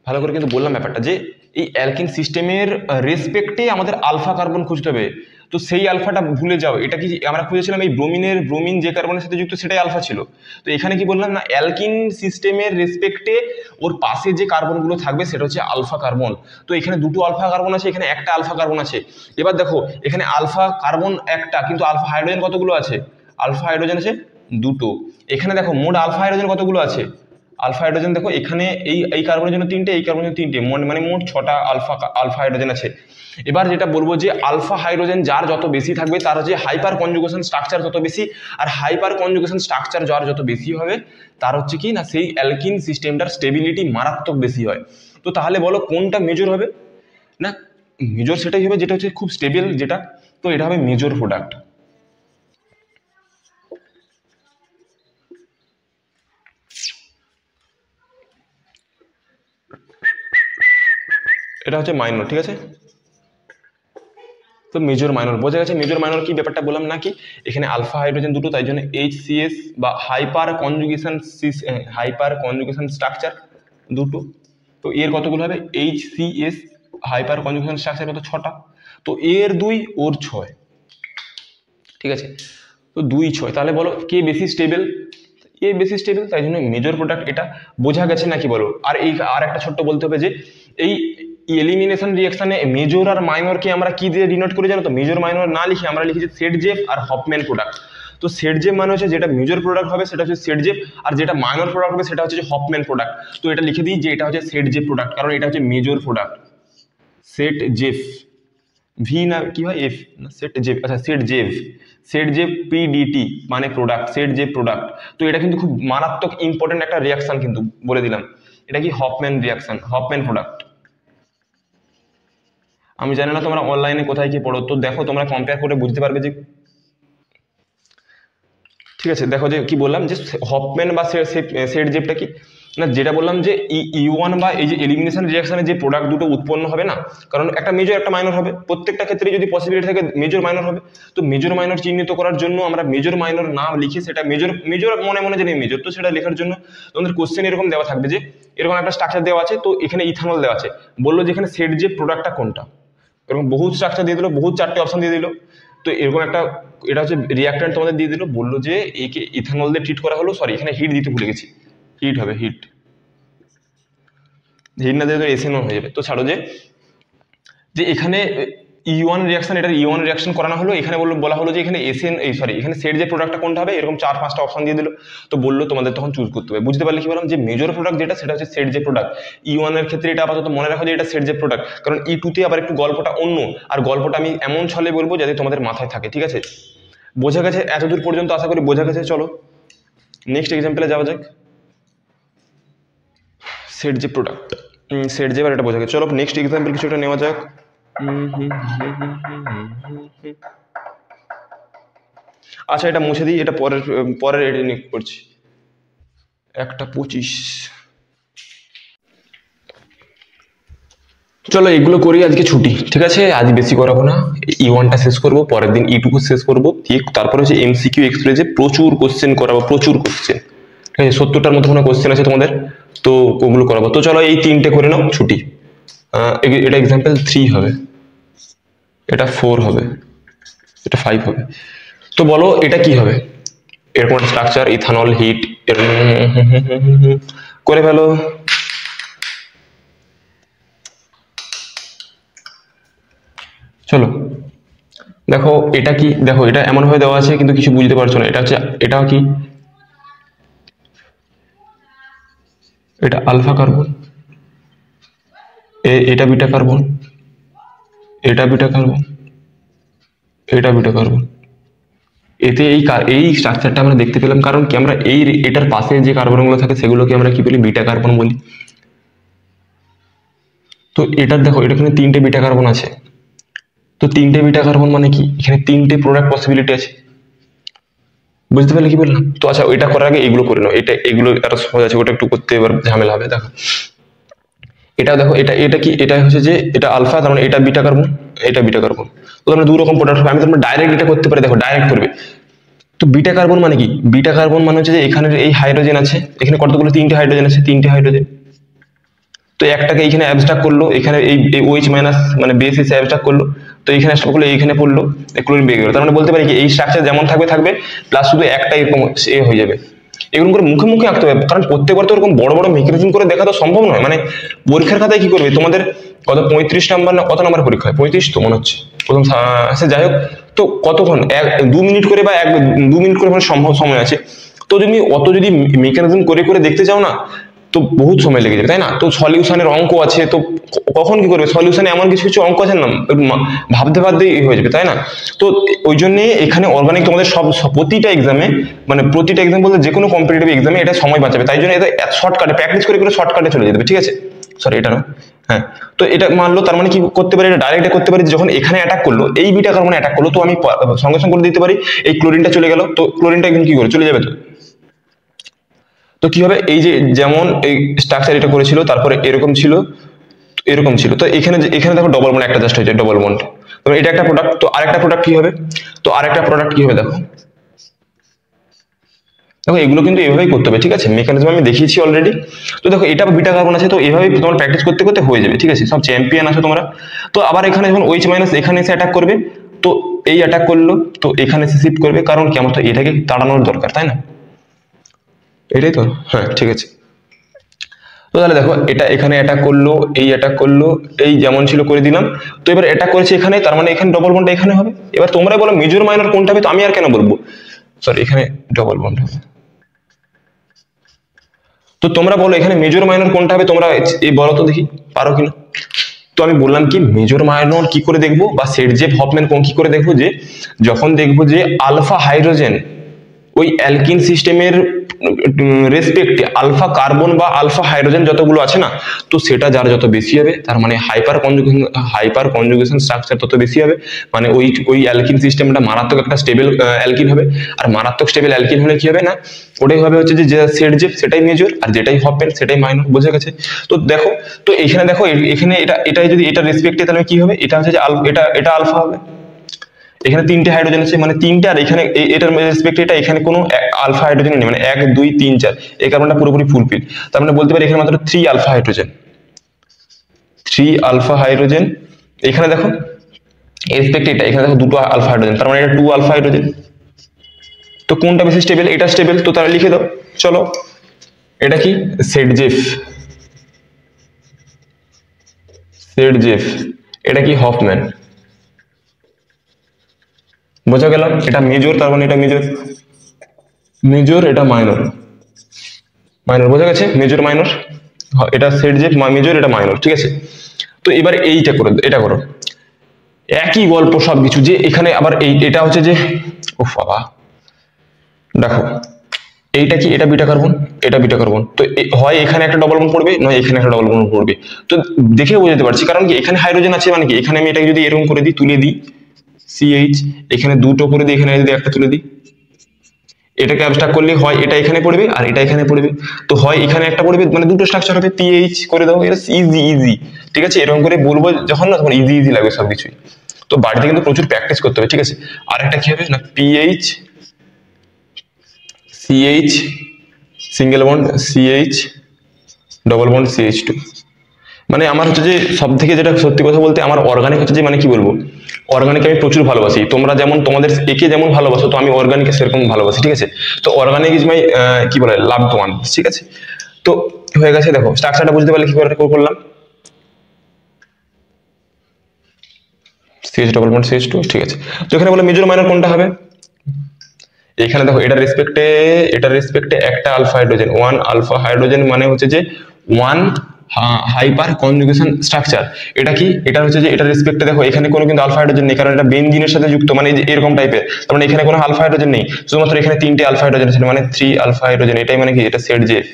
ভালো করে কিন্তু বললাম ব্যাপারটা, যে এই অ্যালকিন সিস্টেমের রেসপেক্টে আমাদের আলফা কার্বন খুঁজতে হবে। তো সেই আলফাটা ভুলে যাও, এটা কি আমরা খুঁজেছিলাম এই ব্রোমিন যে কার্বনের সাথে যুক্ত সেটাই আলফা ছিল। তো এখানে কি বললাম না, অ্যালকিন সিস্টেমের রেসপেক্টে ওর পাশে যে কার্বনগুলো থাকবে সেটা হচ্ছে আলফা কার্বন। তো এখানে দুটো আলফা কার্বন আছে, এখানে একটা আলফা কার্বন আছে। এবার দেখো এখানে আলফা কার্বন একটা, কিন্তু আলফা হাইড্রোজেন কতগুলো আছে? আলফা হাইড্রোজেন আছে দুটো। এখানে দেখো মোট আলফা হাইড্রোজেন কতগুলো আছে? আলফা হাইড্রোজেন দেখো এখানে এই কার্বনের জন্য 3টে, এই কার্বনের জন্য 3টে, মানে মোট 6টা আলফা হাইড্রোজেন আছে। এবার যেটা বলবো যে আলফা হাইড্রোজেন যার যত বেশি থাকবে তার হচ্ছে হাইপার কনজুগেশন স্ট্রাকচার তত বেশি, আর হাইপার কনজুগেশন স্ট্রাকচার যার যত বেশি হবে তার হচ্ছে কি না সেই অ্যালকিন সিস্টেমটার স্টেবিলিটি মারাত্মক বেশি হয়। তো তাহলে বলো কোনটা মেজর হবে? না মেজর সেটাই হবে যেটা হচ্ছে খুব স্টেবল যেটা, তো এটা হবে মেজর প্রোডাক্ট। এটা হচ্ছে মাইনর, ঠিক আছে। তো মেজর মাইনর বোঝা গেছে। মেজর মাইনর কি ব্যাপারটা বললাম নাকি, এখানে আলফা হাইড্রোজেন দুটো, তাই জন্য HCS বা হাইপার কনজুগেশন স্ট্রাকচার দুটো। তো এর কতগুলো হবে? HCS হাইপার কনজুগেশন স্ট্রাকচার কত? 6টা। তো এর 2 ওর 6, ঠিক আছে। তো 2 6, তাহলে বলো কে বেশি স্টেবল? এ বেশি স্টেবল, তাই জন্য মেজর প্রোডাক্ট এটা। বোঝা গেছে নাকি বলো? আর একটা ছোট্ট বলতে হবে যে এই এলিমিনেশন রিঅ্যাকশনে মেজর আর মাইনরকে আমরা কি দিয়ে ডিনোট করি জানো তো? মেজর মাইনর না লিখে আমরা লিখেছি সেটজেপ আর হফম্যান প্রোডাক্ট। তো সেটজেপ মানে হচ্ছে যেটা মেজর প্রোডাক্ট হবে সেটা হচ্ছে সেটজেপ, আর যেটা মাইনর প্রোডাক্ট হবে সেটা হচ্ছে হফম্যান প্রোডাক্ট। তো এটা লিখে দিই যে এটা হচ্ছে সেটজেপ প্রোডাক্ট, কারণ এটা হচ্ছে মেজর প্রোডাক্ট। সেটজেপ ভি না কি হয় এফ না সেটজেপ, আচ্ছা সেটজেপ PDT মানে প্রোডাক্ট, সেটজেপ প্রোডাক্ট। তো এটা কিন্তু খুব মারাত্মক ইম্পর্টেন্ট একটা রিঅ্যাকশন কিন্তু বলে দিলাম। এটা কি হফম্যান রিঅ্যাকশন, হফম্যান প্রোডাক্ট। আমি জানি না তোমরা অনলাইনে কোথায় কি পড়ো, তো দেখো তোমরা কম্পেয়ার করে বুঝতে পারবে যে, ঠিক আছে। দেখো যে কি বললাম যে হফম্যান বা সেটজেপটা কি না, যেটা বললাম যে E1 বা এই যে এলিমিনেশন রিঅ্যাকশনে যে প্রোডাক্ট দুটো উৎপন্ন হবে না, কারণ একটা মেজর একটা মাইনর হবে, প্রত্যেকটা ক্ষেত্রে যদি পসিবিলিটি থাকে মেজর মাইনর হবে। তো মেজর মাইনর চিহ্নিত করার জন্য আমরা মেজর মাইনর না লিখে সেটা মেজর মনে জেনে মেজর, তো সেটা লেখার জন্য তোমাদের কোশ্চেন এরকম দেওয়া থাকবে যে এরকম একটা স্ট্রাকচার দেওয়া আছে, তো এখানে ইথানল দেওয়া আছে, বললো যে এখানে সেটজেপ প্রোডাক্টটা কোনটা, এরকম বহুত স্ট্রাকচার দিয়ে দিল, বহুত 4টে অপশন দিয়ে দিল। তো এরকম একটা এটা হচ্ছে রিঅ্যাক্ট্যান্ট তোমাদের দিয়ে দিল, বললো যে একে ইথানল দিয়ে ট্রিট করা হলো, সরি এখানে হিট দিতে ভুলে গেছি, হিট হবে, হিট না দিলে তো এসএনও হয়ে যাবে। তো ছাড়ো, যে এখানে E1 রিঅ্যাকশন, এটা E1 রিঅ্যাকশন করানো হলো, এখানে বলা হলো যে এখানে এখানে সেট যে প্রোডাক্টটা কোনটা হবে, এরকম 4-5টা অপশন দিয়ে দিল। তো বললো তোমাদের তখন চুজ করতে হবে। বুঝতে পারলে কি বললাম, যে মেজর প্রোডাক্ট যেটা সেটা হচ্ছে সেট যে প্রোডাক্ট। E1 এর ক্ষেত্রে এটা আপাতত মনে রাখো যে এটা সেট যে প্রোডাক্ট, কারণ E2 তে আবার একটু গল্পটা অন্য, আর গল্পটা আমি এমন ছলে বলবো যাতে তোমাদের মাথায় থাকে, ঠিক আছে। বোঝা গেছে এতদূর পর্যন্ত? আশা করি বোঝা গেছে। চলো নেক্সট এক্সাম্পলে যাওয়া যাক। সেট যে প্রোডাক্ট, সেট যে, এবার এটা বোঝা গেছে। চলো নেক্সট এক্সাম্পল কিছু একটা নেওয়া যাক। আচ্ছা এটা মুছে দিই, এটা পরের এডিটিং করছি। 1:25। চলো এগুলো করি, আজকে ছুটি, ঠিক আছে। আজ বেশি করাবো না, E1টা শেষ করবো, পরের দিন E2 শেষ করবো, ঠিক। তারপরে হচ্ছে MCQ এক্সপ্রেসে প্রচুর কোশ্চেন করাবো, প্রচুর কোশ্চেন, ঠিক আছে। 70টার মতো কোনো কোশ্চেন আছে তোমাদের, তো ওগুলো করাবো। তো চলো এই 3টে করে নাও, ছুটি। এটা এক্সাম্পল 3 হবে, এটা 4 হবে, এটা 5 হবে। তো বলো এটা কি হবে? এরকম একটা স্ট্রাকচার, ইথানল, হিট করে ফেলো। চলো দেখো এটা কি, দেখো এটা এমন ভাবে দেওয়া আছে কিন্তু কিছু বুঝতে পারছো না। এটা হচ্ছে, এটা কি, এটা আলফা কার্বন, এটা বিটা কার্বন, এটা বিটা কার্বন, এটা বিটা কার্বন। এতে এই স্ট্রাকচারটা আমরা দেখতে পেলাম, কারণ কি আমরা এটার পাশে যে কার্বনগুলো থাকে সেগুলোকে আমরা কি বলি, বিটা কার্বন বলি। তো এটার দেখো, এটা এখানে 3টে বিটা কার্বন আছে। তো 3টে বিটা কার্বন মানে কি, এখানে 3টে প্রোডাক্ট পসিবিলিটি আছে। বুঝতে পারলে কি বললাম? তো আচ্ছা, ওইটা করার আগে এগুলো করে নাও। এগুলো একটা সহজ আছে, ওটা একটু করতে এবার ঝামেলা হবে। দেখো এটা দেখো, এটা কি, এটা হচ্ছে যে এটা আলফা, তার মানে এটা বিটা কার্বন, এটা বিটা কার্বন। তো তোমরা দুই রকম প্রোডাক্ট হবে। আমি তোমরা ডাইরেক্ট এটা করতে পারি, দেখো ডাইরেক্ট করবে। তো বিটা কার্বন মানে কি, বিটা কার্বন মানে হচ্ছে যে এখানে এই হাইড্রোজেন আছে, এখানে কতগুলো, 3টে হাইড্রোজেন আছে, 3টে হাইড্রোজেন। তো একটাকে এইখানে অ্যাবস্ট্রাক্ট করলো, এখানে এই OH মাইনাস মানে বেস এসে অ্যাবস্ট্রাক্ট করলো, তো এইখানে অ্যাবস্ট্রাক্ট করলো, এইখানে পড়লো, ক্লোরিন বেরিয়ে গেলো। তার মানে বলতে পারি কি এই স্ট্রাকচার যেমন থাকবে প্লাস শুধু একটা এরকম হয়ে যাবে। এরকম করে মুখে মুখে আঁকতে হবে, কারণ প্রত্যেকবার তো এরকম বড় বড় মেকানিজম করে দেখা তো সম্ভব নয়। মানে পরীক্ষার খাতায় কি করবে, তোমাদের কত 35 নাম্বার না কত নাম্বার পরীক্ষা হয়, 35 তো মনে হচ্ছে প্রথম। সে যাই হোক, তো কতক্ষণ, 2 মিনিট করে বা 2 মিনিট করে সম্ভব সময় আছে। তো যদি মেকানিজম করে করে দেখতে চাও না, তো বহুত সময় লেগে যাবে, তাই না? তো সলিউশনের অঙ্ক আছে, তো কখন কি করবে, সলিউশনে এমন কিছু কিছু অঙ্ক আছে না, ভাবতে ভাবতেই হয়ে যাবে, তাই না? তো ওই জন্য এখানে অর্গানিক তোমাদের প্রতিটা এক্সামে, মানে প্রতিটা এক্সাম বলতে যে কোনো কম্পিটিটিভ এক্সামে এটা সময় বাঁচাবে। তাই জন্য এটা শর্টকাটে প্র্যাকটিস করে করে শর্টকাটে চলে যেতে হবে, ঠিক আছে? সরি, এটা না, হ্যাঁ। তো এটা মানলো, তার মানে কি করতে পারি, এটা ডাইরেক্ট করতে পারি। যখন এখানে অ্যাটাক করলো, এই বিটা কার্বনে অ্যাটাক করলো, তো আমি সঙ্গে সঙ্গে করে দিতে পারি এই ক্লোরিনটা চলে গেল, তো ক্লোরিনটা এখন কি করে চলে যাবে। তো কি হবে, এই যে যেমন এই স্ট্রাকচার এটা করেছিল, তারপরে এরকম ছিল, তো এখানে দেখো ডবল বন্ড একটা জাস্ট হয়েছে, ডবল বন্ড। তো এটা একটা প্রোডাক্ট। তো আরেকটা প্রোডাক্ট কি হবে, দেখো এগুলো কিন্তু এভাবেই করতে হবে, ঠিক আছে? মেকানিজম আমি দেখিয়েছি অলরেডি। তো দেখো এটা বিটা কার্বন আছে, তো এভাবেই তোমার প্র্যাকটিস করতে করতে হয়ে যাবে, ঠিক আছে? সব চ্যাম্পিয়ন আছে তোমরা। তো আবার এখানে যখন OH মাইনাস এখানে এসে অ্যাটাক করবে, তো এই অ্যাটাক করলো, তো এখানে এসে শিফট করবে, কারণ কি আমার তো এটাকে তাড়ানোর দরকার, তাই না? এটাই তো, হ্যাঁ ঠিক আছে। তো তাহলে দেখো এটা এখানে অ্যাটাক করলো, এই অ্যাটাক করলো, এই যেমন ছিল করে দিলাম। তো এবার অ্যাটাক করেছে এখানে, তার মানে এখানে ডবল বন্ড এখানে হবে। এবার তোমরা বলো মেজর মাইনর কোনটা হবে, তো আমি আর কেন বলবো, সরি এখানে ডবল বন্ড হবে। তো তোমরা বলো এখানে মেজর মাইনর কোনটা হবে, তোমরা এই বলো তো দেখি পারো কিনা। তো আমি বললাম কি মেজর মাইনর কি করে দেখবো, বা সেটজেফ হফম্যান কোন কি করে দেখবো, যে যখন দেখবো যে আলফা হাইড্রোজেন ওই অ্যালকিন সিস্টেমের রেসপেক্টে আলফা কার্বন বা আলফা হাইড্রোজেন যতগুলো আছে না, তো সেটা যার যত বেশি হবে, তার মানে হাইপার কনজুগেশন স্ট্রাকচার তত বেশি হবে। মানে ওই অ্যালকিন সিস্টেমটা মারাত্মক একটা স্টেবল অ্যালকিন হবে। আর মারাত্মক স্টেবল অ্যালকিন হলে কি হবে না, ওটাই হবে হচ্ছে যে সেটজেফ সেটাই মেজর, আর যেটাই হপেন সেটাই মাইনর। বোঝা গেছে? তো দেখো, তো এখানে দেখো, এখানে এটাই যদি এটা রেসপেক্টে, তাহলে কি হবে, এটা হচ্ছে যে এটা আলফা হবে। এখানে 3টে হাইড্রোজেন আছে, মানে 3টে, আর এখানে এটার রেসপেক্টে এটা এখানে কোনো আলফা হাইড্রোজেন নেই, মানে 1 2 3 4 এই কার্বনটা পুরোপুরি ফুলফিল। তার মানে বলতে পারি এখানে মাত্র 3 আলফা হাইড্রোজেন, 3 আলফা হাইড্রোজেন। এখানে দেখো রেসপেক্টে এখানে দেখো 2টো আলফা হাইড্রোজেন, তার মানে এটা 2 আলফা হাইড্রোজেন। তো কোনটা বেশি স্টেবল, এটা স্টেবল, তো তাহলে লিখে দাও। চলো, এটা কি সেটজেফ, এটা কি হফম্যান। বোঝা গেল? এটা মেজর, তার মানে এটা মেজর, এটা মাইনর। বোঝা গেছে? মেজর মাইনর, এটা সেটজেফ মেজর, এটা মাইনর, ঠিক আছে? তো এবার এটা করো একই গল্প সবকিছু, যে এখানে আবার এটা হচ্ছে যে বাবা দেখো এইটা কি, এটা বিটা কার্বন, এটা বিটা কার্বন। তো হয় এখানে একটা ডবল বন্ড পড়বে, নয় এখানে একটা ডবল বন্ড পড়বে। তো দেখে বোঝাতে পারছি, কারণ কি এখানে হাইড্রোজেন আছে, মানে কি এখানে আমি এটাকে যদি এরকম করে দিই, তুলে দিই CH, এখানে 2টো করে দিই, এখানে যদি একটা তুলে দিই, এটাকে অ্যাবস্ট্রাক্ট করলে হয় এটা এখানে পড়বে আর এটা এখানে পড়বে। তো হয় এখানে একটা পড়বে, মানে দুটো স্ট্রাকচার হবে, PH করে দাও, এটা ইজি, ঠিক আছে? এরকম করে বলবো যখন না, তখন ইজি লাগবে সবকিছুই। তো বাড়িতে কিন্তু প্রচুর প্র্যাকটিস করতে হবে, ঠিক আছে? আর একটা কি হবে না, PH CH single bond CH double bond CH2। মানে আমার হচ্ছে যে সব থেকে যেটা সত্যি কথা বলতে, আমার অর্গানিক হচ্ছে যে, মানে কি বলবো, অর্গানিক আমি প্রচুর ভালোবাসি। তোমরা যেমন তোমাদের একে যেমন ভালোবাসো, তো আমি অর্গানিকে সেরকম ভালোবাসি, ঠিক আছে? তো অর্গানিক ইজ মাই কি বলে লাভড ওয়ান, ঠিক আছে? তো হয়ে গেছে। দেখো স্ট্রাকচারটা বুঝতে পারলে কি করে করলাম, CH ডবল বন্ড CH2, ঠিক আছে? তো এখানে বলে মেজর মাইনর কোনটা হবে, এখানে দেখো এটার রেসপেক্টে একটা আলফা হাইড্রোজেন, 1 আলফা হাইড্রোজেন, মানে হচ্ছে যে 1 হাইপার কনজুগেশন স্ট্রাকচার। এটা কি? এটা হচ্ছে যে এটার রেসপেক্টে দেখো এখানে কোনো কিন্তু আলফা হাইড্রোজেন নেই, কারণ এটা বেনজিনের সাথে যুক্ত, মানে এই যে এরকম টাইপের, তার মানে এখানে কোনো আলফা হাইড্রোজেন নেই, শুধুমাত্র এখানে 3টে আলফা হাইড্রোজেন ছিল, মানে 3 আলফা হাইড্রোজেন। এটাই মানে কি? এটা সেট জেফ।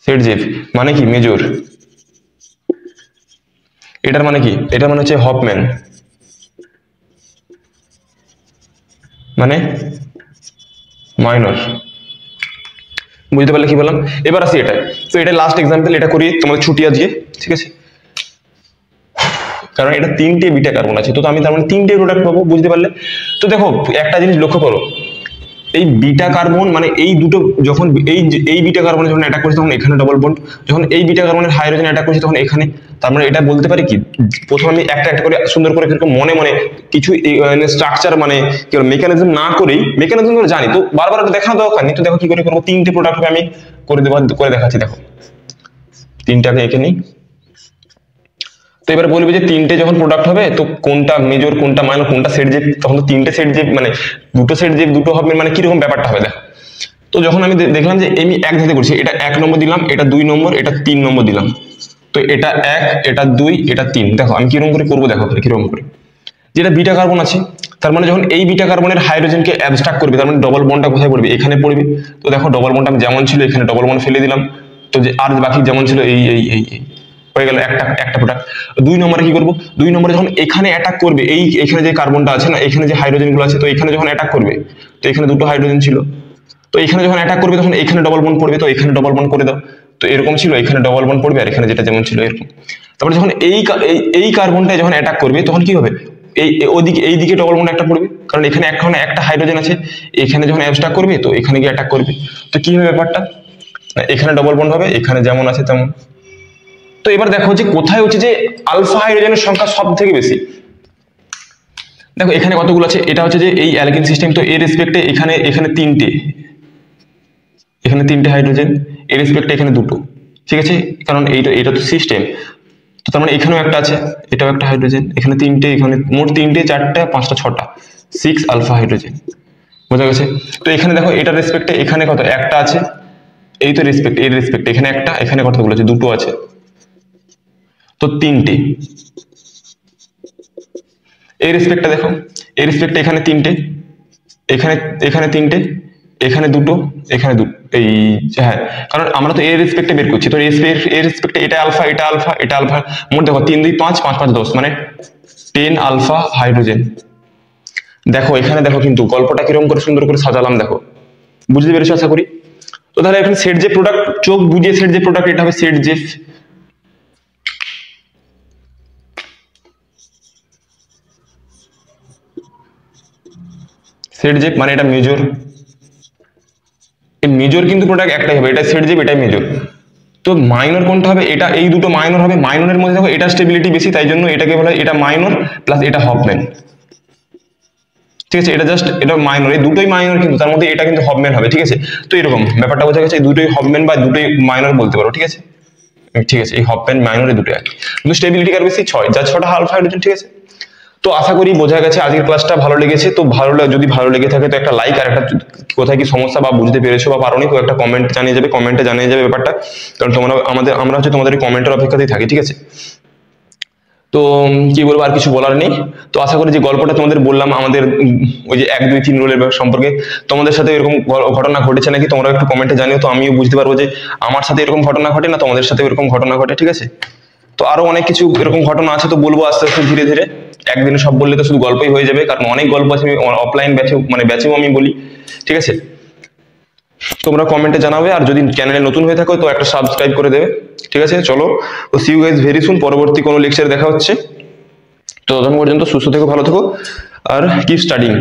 সেট জেফ মানে কি? মেজর। এটার মানে কি? এটার মানে হচ্ছে হফম্যান, মানে মাইনর। বুঝতে পারলে কি বললাম? এবার আসি এটা। তো এটা লাস্ট এক্সাম্পল, এটা করি তোমাদের ছুটি আজকে, ঠিক আছে? কারণ এটা 3টে বিটা কার্বন আছে, তো আমি তার মানে 3টে প্রোডাক্ট পাবো। বুঝতে পারলে? তো দেখো একটা জিনিস লক্ষ্য করো, এই বিটা কার্বন মানে এই দুটো যখন এই বিটা কার্বনে যখন অ্যাটাক করছে তখন এখানে ডবল বন্ড, যখন এই বিটা কার্বনের হাইড্রোজেন অ্যাটাক করছে তখন এখানে। তার মানে এটা বলতে পারি কি, প্রথমে আমি একটা একটা করে সুন্দর করে কিরকম মনে মনে কিছু স্ট্রাকচার মানে কি মেকানিজম না করেই, মেকানিজম করে জানি তো বারবার দেখানো দরকার নেই। তো দেখো কি করে করবো, 3টে প্রোডাক্টকে আমি করে দেখাচ্ছি। দেখো 3টাকে এঁকে নিই। তো এবার বলবি যে 3টে যখন প্রোডাক্ট হবে তো কোনটা মেজর কোনটা মাইনর কোনটা সেট জেপ, তখন তো 3টে সেট জেপ মানে দুটো সেট জেপ দুটো হবে, মানে কিরকম ব্যাপারটা হবে দেখো। তো যখন আমি দেখলাম যে আমি এক ধাতে করছি, এটা 1 নম্বর দিলাম, এটা 2 নম্বর, এটা 3 নম্বর দিলাম, তো এটা 1, এটা 2, এটা 3। দেখো আমি কিরকম করে করবো, দেখো কিরকম করে, যেটা বিটা কার্বন আছে তার মানে যখন এই বিটা কার্বনের হাইড্রোজেনকে অ্যাবস্ট্রাক্ট করবে তার মানে ডবল বন্ডটা কোথায় পড়বে? এখানে পড়বে। তো দেখো ডবল বন্ডটা যেমন ছিল এখানে ডবল বন্ড ফেলে দিলাম, তো যে আর বাকি যেমন ছিল এই এই এই এই হয়ে গেল একটা প্রোডাক্ট। 2 নম্বরে কি করব? 2 নম্বরে যখন এখানে অ্যাটাক করবে, এখানে যে কার্বনটা আছে না, এখানে যে হাইড্রোজেন গুলো আছে, তো এখানে যখন অ্যাটাক করবে, তো এখানে দুটো হাইড্রোজেন ছিল, তো এখানে যখন অ্যাটাক করবে তখন এখানে ডবল বন্ড পড়বে, তো এখানে ডবল বন্ড করে দাও। তো এরকম ছিল, এখানে ডবল বন্ড পড়বে আর এখানে যেটা যেমন ছিল এরকম। তারপরে যখন এই কার্বনটা যখন অ্যাটাক করবে তখন কি হবে? এই দিকে ডবল বন্ড একটা পড়বে, কারণ এখানে একটা হাইড্রোজেন আছে, এখানে যখন অ্যাবস্ট্রাক্ট করবে তো এখানে গিয়ে অ্যাটাক করবে। তো কি হবে ব্যাপারটা? এখানে ডবল বন্ড হবে, এখানে যেমন আছে তেমন। তো এবার দেখো যে কোথায় হচ্ছে যে আলফা হাইড্রোজেনের সংখ্যা সব থেকে বেশি। দেখো এখানে কতগুলো আছে, এটা হচ্ছে যে এই অ্যালকিন সিস্টেম, তো এর রেসপেক্টে এখানে 3টে, এখানে 3টে হাইড্রোজেন, এর রেসপেক্টে এখানে 2টো, ঠিক আছে? কারণ এটা তো সিস্টেম, তো তার মানে এখানেও একটা আছে, এটাও একটা হাইড্রোজেন, এখানে 3টে, এখানে মোট 3টে 4টে 5টা 6টা 6 আলফা হাইড্রোজেন। বোঝা গেছে? তো এখানে দেখো এটার রেসপেক্টে এখানে কত? একটা আছে, এই তো রেসপেক্ট, এর রেসপেক্টে এখানে একটা, এখানে কতগুলো আছে? 2টো আছে, তো 3টে। এই রেসপেক্টটা দেখো, এই রেসপেক্টে এখানে 3টে, এখানে 3টে, এখানে 2টো, এখানে 2, এই হ্যাঁ, কারণ আমরা তো এর রেসপেক্টে বের করছি, তো এর রেসপেক্টে এটা আলফা, এটা আলফা, এটা আলফা, মোট দেখো 3 2 5 5 5 10, মানে 10 আলফা হাইড্রোজেন। দেখো এখানে দেখো কিন্তু গল্পটা কিরকম করে সুন্দর করে সাজালাম, দেখো বুঝতে পেরেছো আশা করি। তো তাহলে এখানে সেট যে প্রোডাক্ট, চোখ বুঝিয়ে সেট যে প্রোডাক্ট, এটা হবে সেট জেফ। সেট জেফ মানে এটা মেজর, এই মেজর কিন্তু প্রোডাক্ট একটাই হবে, এটা সেট জেফ, এটাই মেজর। তো মাইনর কোনটা হবে? এটা, এই দুটো মাইনর হবে, মাইনরের মধ্যে দেখো এটা স্টেবিলিটি বেশি, তাই জন্য এটাকে বলা হয় এটা মাইনর প্লাস এটা হফম্যান, ঠিক আছে? এটা মাইনর, এই দুটোই মাইনর, কিন্তু তার মধ্যে এটা কিন্তু হফম্যান হবে, ঠিক আছে? তো এরকম ব্যাপারটা বোঝা গেছে, এই দুটোই হফম্যান বা দুটোই মাইনর বলতে পারো, ঠিক আছে? ঠিক আছে, এই হফম্যান মাইনর এই দুটোই আছে, কিন্তু স্টেবিলিটি কার বেশি? 6, যা 6টা আলফা হাইড্রোজেন, ঠিক আছে? তো আশা করি বোঝা গেছে, আজকের ক্লাসটা ভালো লেগেছে। তো যদি ভালো লেগে থাকে তো একটা লাইক, আর একটা কোথায় কি সমস্যা বা বুঝতে পেরেছো বা পারোনি তো একটা কমেন্টে জানিয়ে যাবে ব্যাপারটা, কারণ আমরা হচ্ছে তোমাদের কমেন্টের অপেক্ষাতেই থাকি, ঠিক আছে? তো কি বলবো, আর কিছু বলার নেই। তো আশা করি যে গল্পটা তোমাদের বললাম আমাদের ওই যে 1 2 3 রোলের সম্পর্কে, তোমাদের সাথে এরকম ঘটনা ঘটেছে নাকি তোমরা একটু কমেন্টে জানিও, তো আমিও বুঝতে পারবো যে আমার সাথে এরকম ঘটনা ঘটে না তোমাদের সাথে এরকম ঘটনা ঘটে, ঠিক আছে? তো আরো অনেক কিছু এরকম ঘটনা আছে, তো বলবো আস্তে আস্তে ধীরে ধীরে, একদিনে সব বললে তো শুধু গল্পই হয়ে যাবে, কারণ অনেক গল্প আছে, অফলাইন ব্যাচেও আমি বলি, ঠিক আছে? তোমরা কমেন্টে জানাবে, আর যদি চ্যানেলে নতুন হয়ে থাকো তো একটা সাবস্ক্রাইব করে দেবে, ঠিক আছে? চলো, তো see you guys very soon, পরবর্তী কোনো লেকচারে দেখা হচ্ছে। তো ততক্ষণ পর্যন্ত সুস্থ থেকো, ভালো থেকো, আর কিপ স্টাডিং।